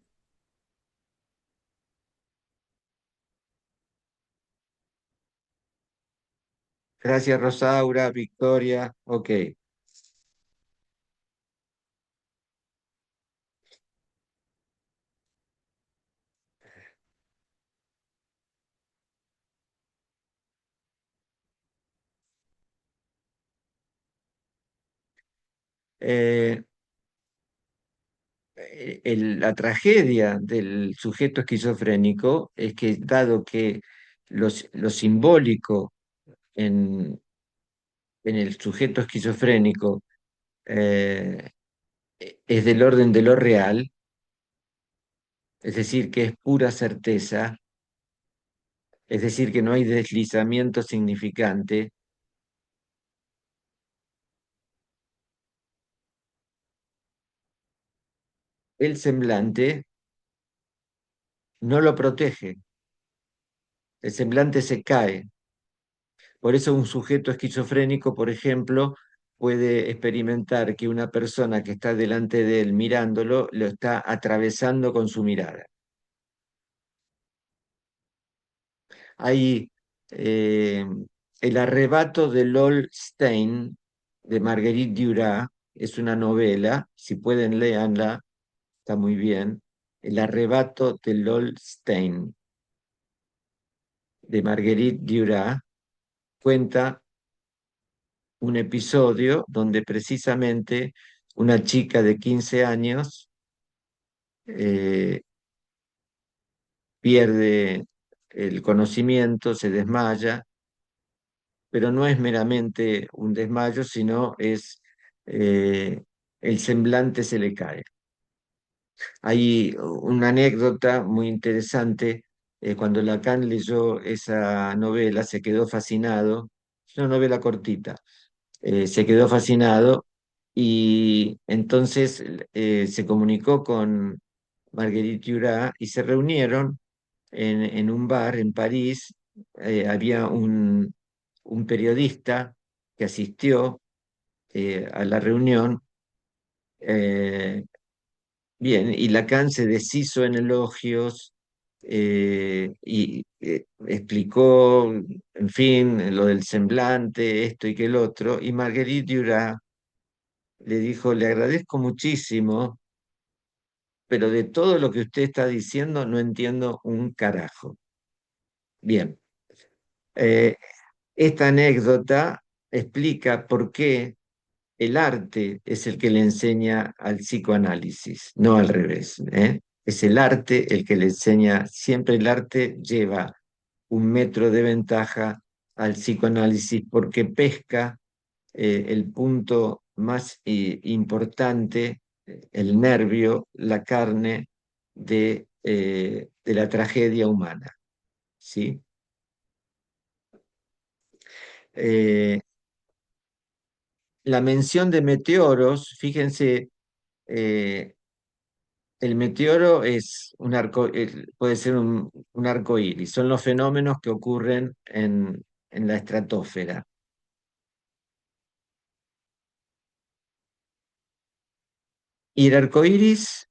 Gracias, Rosaura, Victoria. Ok. Eh, la tragedia del sujeto esquizofrénico es que, dado que lo simbólico en, en el sujeto esquizofrénico eh, es del orden de lo real, es decir, que es pura certeza, es decir, que no hay deslizamiento significante, el semblante no lo protege, el semblante se cae. Por eso un sujeto esquizofrénico, por ejemplo, puede experimentar que una persona que está delante de él mirándolo lo está atravesando con su mirada. Hay eh, El arrebato de Lol Stein, de Marguerite Duras, es una novela, si pueden léanla, está muy bien. El arrebato de Lol Stein, de Marguerite Duras, cuenta un episodio donde precisamente una chica de 15 años eh, pierde el conocimiento, se desmaya, pero no es meramente un desmayo, sino es eh, el semblante se le cae. Hay una anécdota muy interesante. Cuando Lacan leyó esa novela, se quedó fascinado. Es una novela cortita. Se quedó fascinado y entonces se comunicó con Marguerite Duras y se reunieron en un bar en París. Había un periodista que asistió a la reunión. eh, Bien, y Lacan se deshizo en elogios, y explicó, en fin, lo del semblante, esto y que el otro, y Marguerite Duras le dijo, le agradezco muchísimo, pero de todo lo que usted está diciendo no entiendo un carajo. Bien, eh, esta anécdota explica por qué el arte es el que le enseña al psicoanálisis, no al revés, ¿eh? Es el arte el que le enseña, siempre el arte lleva un metro de ventaja al psicoanálisis porque pesca el punto más importante, el nervio, la carne de la tragedia humana, ¿sí? Eh, la mención de meteoros, fíjense, eh, el meteoro es un puede ser un arco iris, son los fenómenos que ocurren en la estratosfera. Y el arco iris,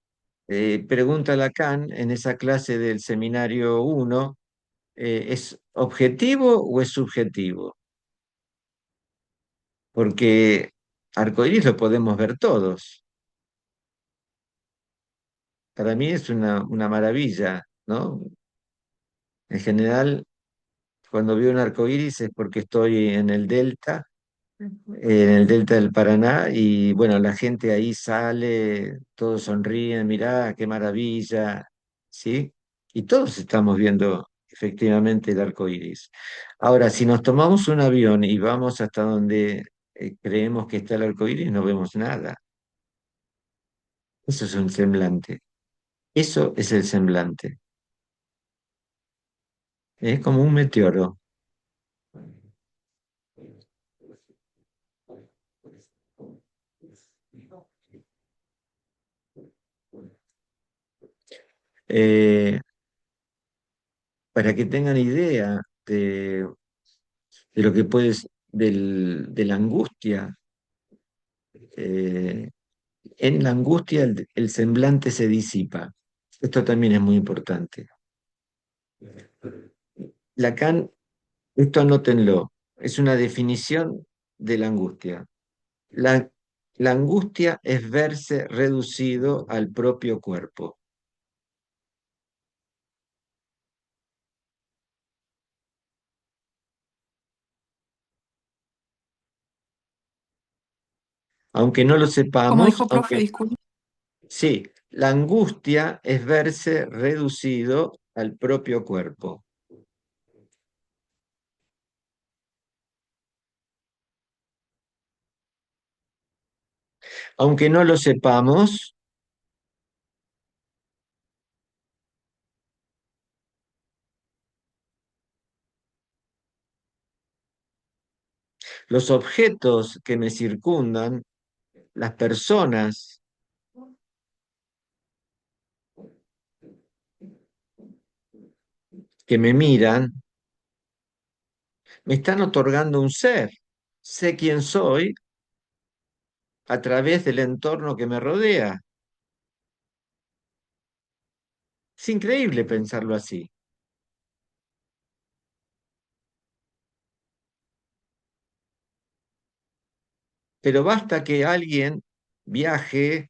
pregunta Lacan en esa clase del seminario 1, ¿es objetivo o es subjetivo? Porque arco iris lo podemos ver todos. Para mí es una maravilla, ¿no? En general, cuando veo un arco iris es porque estoy en el delta del Paraná, y bueno, la gente ahí sale, todos sonríen, mirá, qué maravilla, ¿sí? Y todos estamos viendo efectivamente el arco iris. Ahora, si nos tomamos un avión y vamos hasta donde creemos que está el arco iris, no vemos nada. Eso es un semblante. Eso es el semblante. Es como un meteoro. Eh, para que tengan idea de lo que de la angustia. eh, en la angustia el semblante se disipa. Esto también es muy importante. Lacan, esto anótenlo, es una definición de la angustia. La, la angustia es verse reducido al propio cuerpo. Aunque no lo Como sepamos, dijo profe, disculpe. sí, la angustia es verse reducido al propio cuerpo. Aunque no lo sepamos, los objetos que me circundan, las personas que me miran, me están otorgando un ser. Sé quién soy a través del entorno que me rodea. Es increíble pensarlo así, pero basta que alguien viaje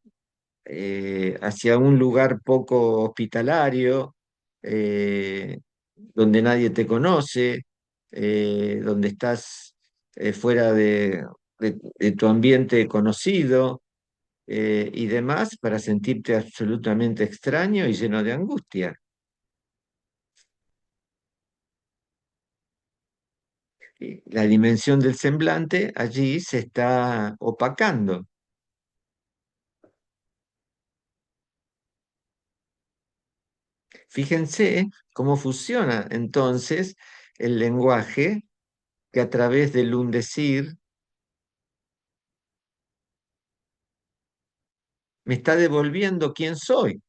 hacia un lugar poco hospitalario, donde nadie te conoce, donde estás fuera de tu ambiente conocido, y demás, para sentirte absolutamente extraño y lleno de angustia. La dimensión del semblante allí se está opacando. Fíjense cómo funciona entonces el lenguaje que a través del un decir me está devolviendo quién soy.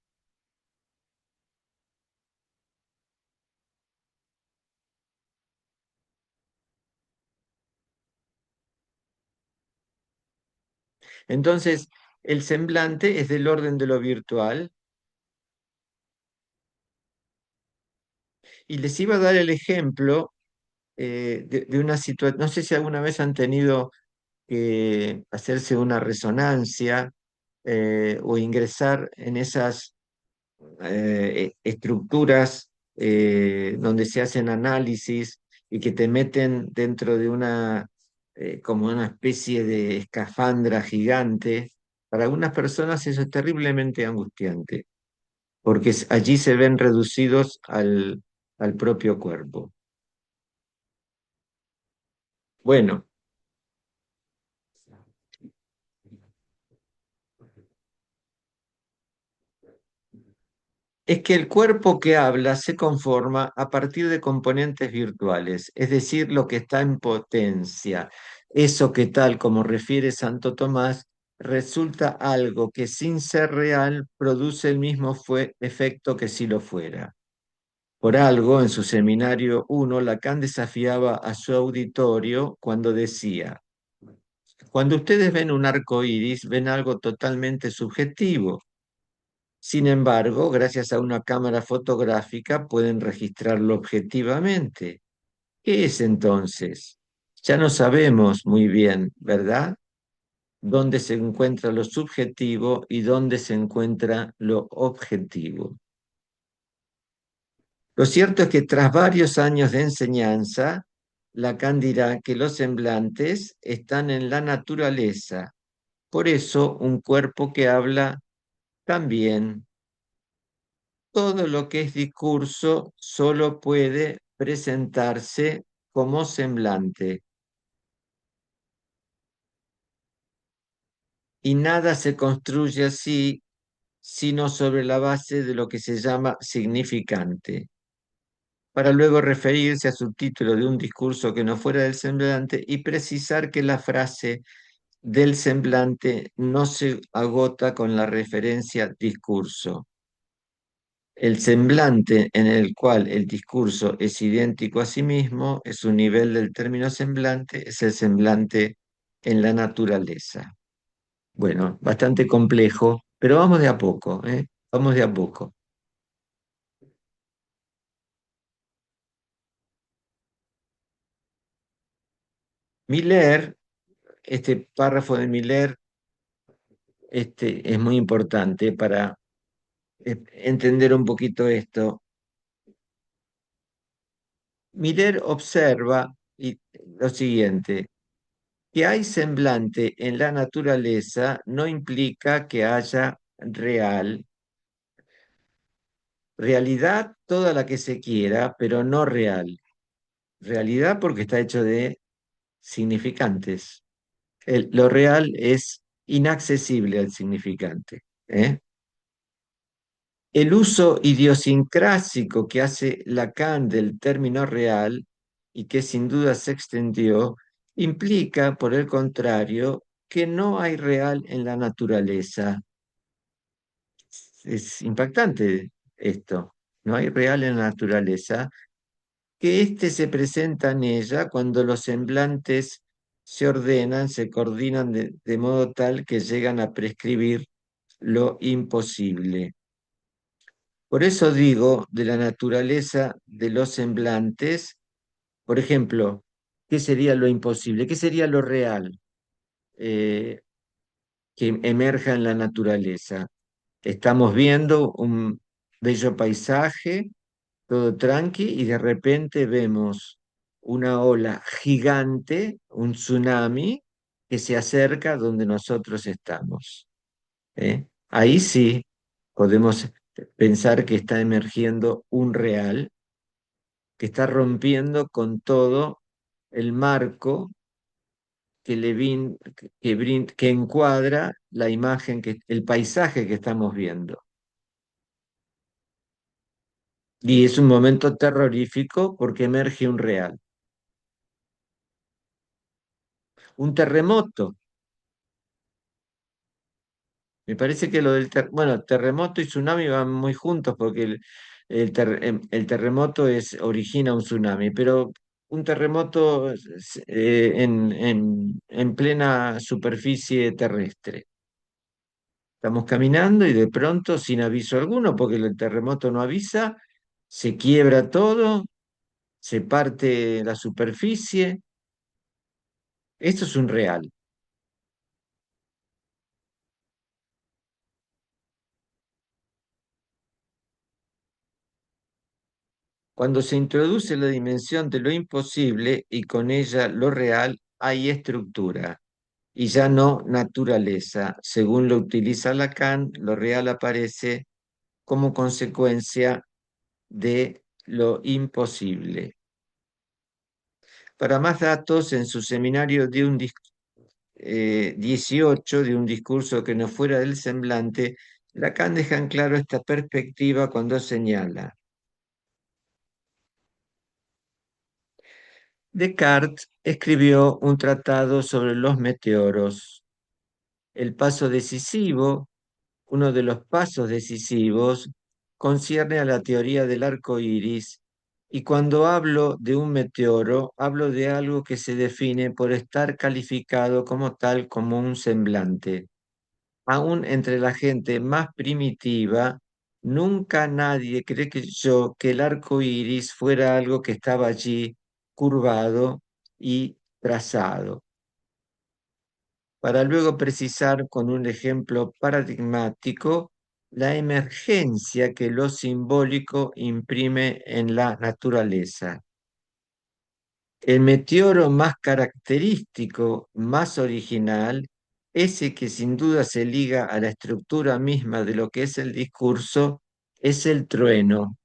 Entonces, el semblante es del orden de lo virtual, Y les iba a dar el ejemplo de una situación, no sé si alguna vez han tenido que hacerse una resonancia o ingresar en esas estructuras donde se hacen análisis y que te meten dentro de como una especie de escafandra gigante. Para algunas personas eso es terriblemente angustiante, porque allí se ven reducidos al propio cuerpo. Bueno, es que el cuerpo que habla se conforma a partir de componentes virtuales, es decir, lo que está en potencia. Eso que tal como refiere Santo Tomás, resulta algo que sin ser real produce el mismo efecto que si lo fuera. Por algo, en su seminario 1, Lacan desafiaba a su auditorio cuando decía: cuando ustedes ven un arco iris, ven algo totalmente subjetivo. Sin embargo, gracias a una cámara fotográfica pueden registrarlo objetivamente. ¿Qué es entonces? Ya no sabemos muy bien, ¿verdad? Dónde se encuentra lo subjetivo y dónde se encuentra lo objetivo. Lo cierto es que tras varios años de enseñanza, Lacan dirá que los semblantes están en la naturaleza. Por eso, un cuerpo que habla también. Todo lo que es discurso solo puede presentarse como semblante y nada se construye así sino sobre la base de lo que se llama significante, para luego referirse al subtítulo de un discurso que no fuera del semblante y precisar que la frase del semblante no se agota con la referencia discurso. El semblante en el cual el discurso es idéntico a sí mismo es un nivel del término semblante, es el semblante en la naturaleza. Bueno, bastante complejo, pero vamos de a poco, ¿eh? Vamos de a poco. Miller, este párrafo de Miller, es muy importante para entender un poquito esto. Miller observa lo siguiente: que hay semblante en la naturaleza no implica que haya realidad toda la que se quiera, pero no real. Realidad porque está hecho de significantes. Lo real es inaccesible al significante, ¿eh? El uso idiosincrásico que hace Lacan del término real y que sin duda se extendió, implica, por el contrario, que no hay real en la naturaleza. Es impactante esto. No hay real en la naturaleza, que éste se presenta en ella cuando los semblantes se ordenan, se coordinan de modo tal que llegan a prescribir lo imposible. Por eso digo de la naturaleza de los semblantes, por ejemplo, ¿qué sería lo imposible? ¿Qué sería lo real eh, que emerja en la naturaleza? Estamos viendo un bello paisaje, todo tranqui, y de repente vemos una ola gigante, un tsunami, que se acerca donde nosotros estamos. ¿Eh? Ahí sí podemos pensar que está emergiendo un real que está rompiendo con todo el marco que encuadra la imagen, el paisaje que estamos viendo. Y es un momento terrorífico porque emerge un real. Un terremoto. Me parece que lo bueno, terremoto y tsunami van muy juntos porque el terremoto origina un tsunami, pero un terremoto en plena superficie terrestre. Estamos caminando y de pronto, sin aviso alguno, porque el terremoto no avisa, Se quiebra todo, se parte la superficie. Esto es un real. Cuando se introduce la dimensión de lo imposible y con ella lo real, hay estructura y ya no naturaleza. Según lo utiliza Lacan, lo real aparece como consecuencia de lo imposible. Para más datos, en su seminario de un 18, de un discurso que no fuera del semblante, Lacan deja en claro esta perspectiva cuando señala: Descartes escribió un tratado sobre los meteoros. El paso decisivo, uno de los pasos decisivos, concierne a la teoría del arco iris, y cuando hablo de un meteoro, hablo de algo que se define por estar calificado como tal, como un semblante. Aún entre la gente más primitiva, nunca nadie creyó que el arco iris fuera algo que estaba allí curvado y trazado, para luego precisar con un ejemplo paradigmático la emergencia que lo simbólico imprime en la naturaleza. El meteoro más característico, más original, ese que sin duda se liga a la estructura misma de lo que es el discurso, es el trueno.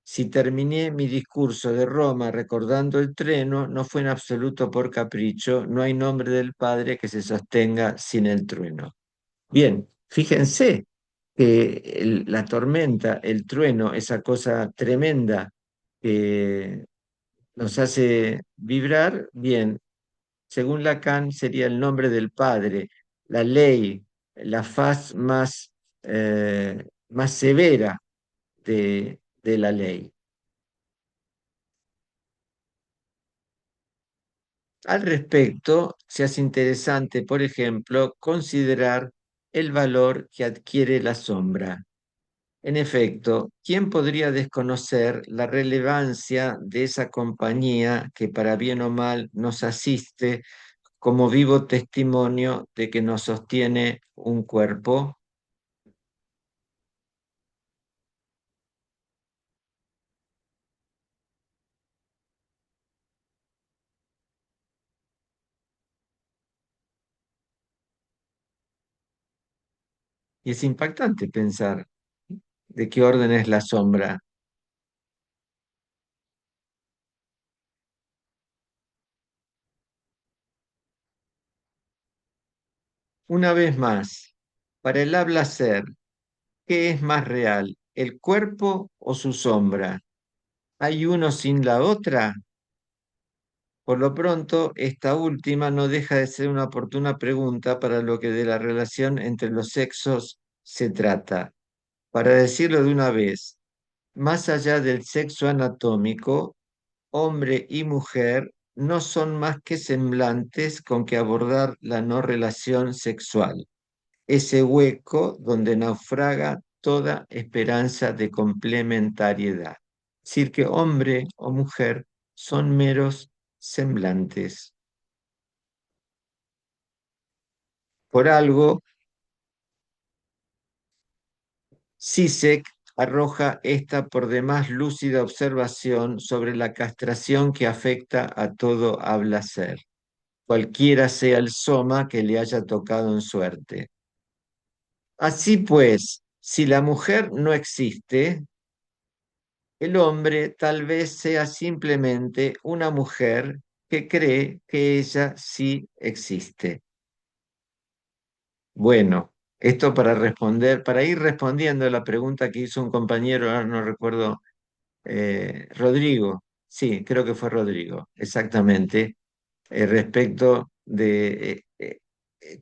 Si terminé mi discurso de Roma recordando el trueno, no fue en absoluto por capricho, no hay nombre del Padre que se sostenga sin el trueno. Bien, fíjense que la tormenta, el trueno, esa cosa tremenda que nos hace vibrar, bien, según Lacan sería el nombre del Padre, la ley, la faz más severa de la ley. Al respecto, se hace interesante, por ejemplo, considerar el valor que adquiere la sombra. En efecto, ¿quién podría desconocer la relevancia de esa compañía que para bien o mal nos asiste como vivo testimonio de que nos sostiene un cuerpo? Y es impactante pensar de qué orden es la sombra. Una vez más, para el habla ser, ¿qué es más real, el cuerpo o su sombra? ¿Hay uno sin la otra? Por lo pronto, esta última no deja de ser una oportuna pregunta para lo que de la relación entre los sexos se trata. Para decirlo de una vez, más allá del sexo anatómico, hombre y mujer no son más que semblantes con que abordar la no relación sexual, ese hueco donde naufraga toda esperanza de complementariedad. Es decir, que hombre o mujer son meros semblantes. Por algo, Zizek arroja esta por demás lúcida observación sobre la castración que afecta a todo habla ser, cualquiera sea el soma que le haya tocado en suerte. Así pues, si la mujer no existe, el hombre tal vez sea simplemente una mujer que cree que ella sí existe. Bueno, esto para responder, para ir respondiendo a la pregunta que hizo un compañero, ahora no recuerdo, Rodrigo, sí, creo que fue Rodrigo, exactamente, respecto de,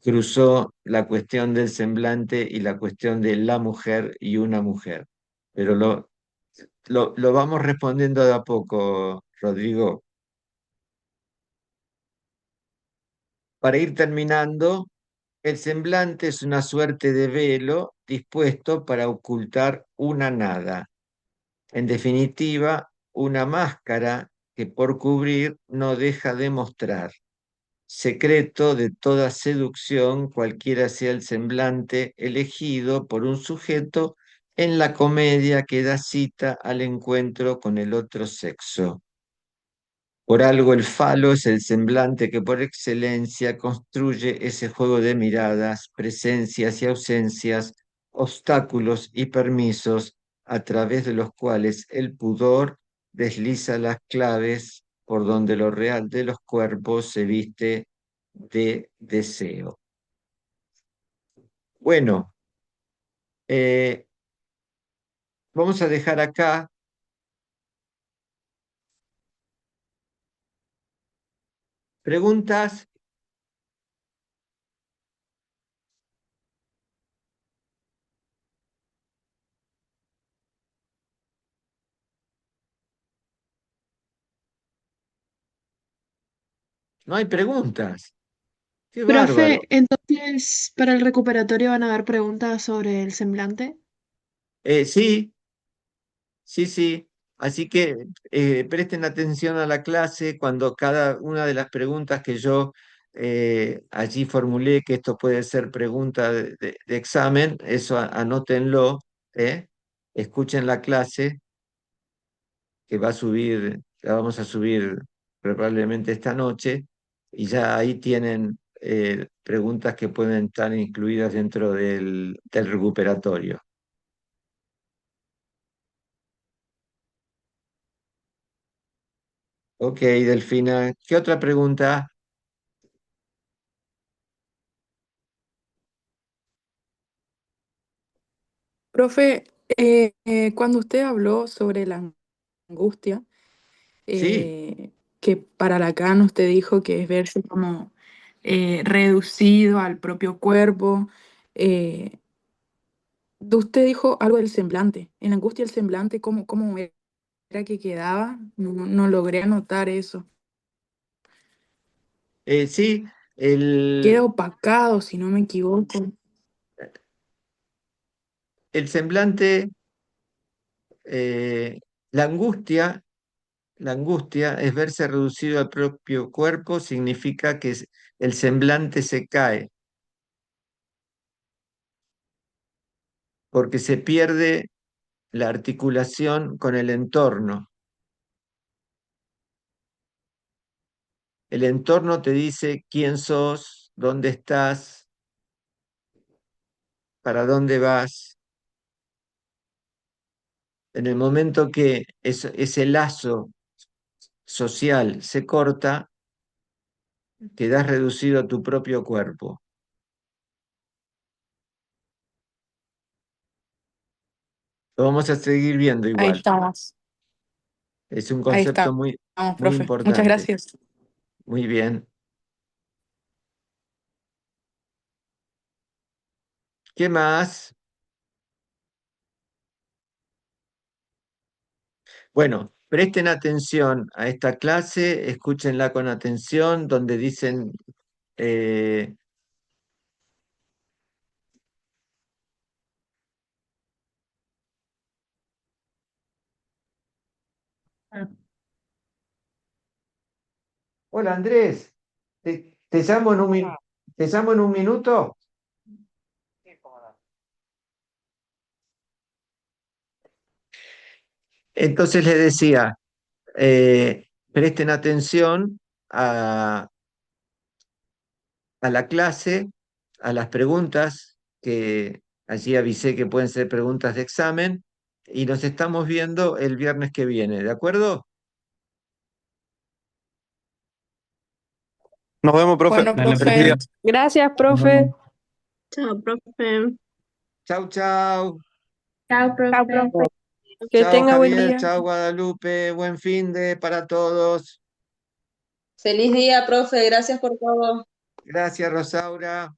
cruzó la cuestión del semblante y la cuestión de la mujer y una mujer. Pero lo vamos respondiendo de a poco, Rodrigo. Para ir terminando, el semblante es una suerte de velo dispuesto para ocultar una nada. En definitiva, una máscara que por cubrir no deja de mostrar, secreto de toda seducción, cualquiera sea el semblante elegido por un sujeto en la comedia que da cita al encuentro con el otro sexo. Por algo el falo es el semblante que por excelencia construye ese juego de miradas, presencias y ausencias, obstáculos y permisos a través de los cuales el pudor desliza las claves por donde lo real de los cuerpos se viste de deseo. Bueno, eh, vamos a dejar acá. ¿Preguntas? No hay preguntas. Qué bárbaro. Profe, entonces, para el recuperatorio van a dar preguntas sobre el semblante. Sí. Sí, sí. Así que presten atención a la clase cuando cada una de las preguntas que yo allí formulé, que esto puede ser pregunta de examen, eso anótenlo, ¿eh? Escuchen la clase que va a subir, la vamos a subir probablemente esta noche, y ya ahí tienen preguntas que pueden estar incluidas dentro del recuperatorio. Ok, Delfina, ¿qué otra pregunta? Profe, cuando usted habló sobre la angustia, Sí. que para Lacan usted dijo que es verse como reducido al propio cuerpo, eh, usted dijo algo del semblante. En la angustia el semblante, ¿cómo era que quedaba? No logré anotar eso. Sí, Queda opacado, si no me equivoco. el semblante, eh, la angustia, la angustia es verse reducido al propio cuerpo, significa que el semblante se cae, porque se pierde la articulación con el entorno. El entorno te dice quién sos, dónde estás, para dónde vas. En el momento que ese lazo social se corta, quedas reducido a tu propio cuerpo. Lo vamos a seguir viendo Ahí igual. estamos, Es un ahí concepto estamos, muy, muy profe. Muchas importante. gracias. Muy bien. ¿Qué más? Bueno, presten atención a esta clase, escúchenla con atención, donde dicen eh, hola Andrés, te llamo en te llamo en un minuto. Entonces les decía, presten atención a la clase, a las preguntas, que allí avisé que pueden ser preguntas de examen, y nos estamos viendo el viernes que viene, ¿de acuerdo? Nos vemos, profe. Bueno, Dale, Feliz profe, día. profe. gracias, Nos profe. vemos. Chao, profe. Chau, chau. Chao, Chao, profe. profe. Que Chao, tenga buen Javier. día. Chao, Guadalupe. Buen fin de para todos. Feliz día, profe. Gracias por todo. Gracias, Rosaura.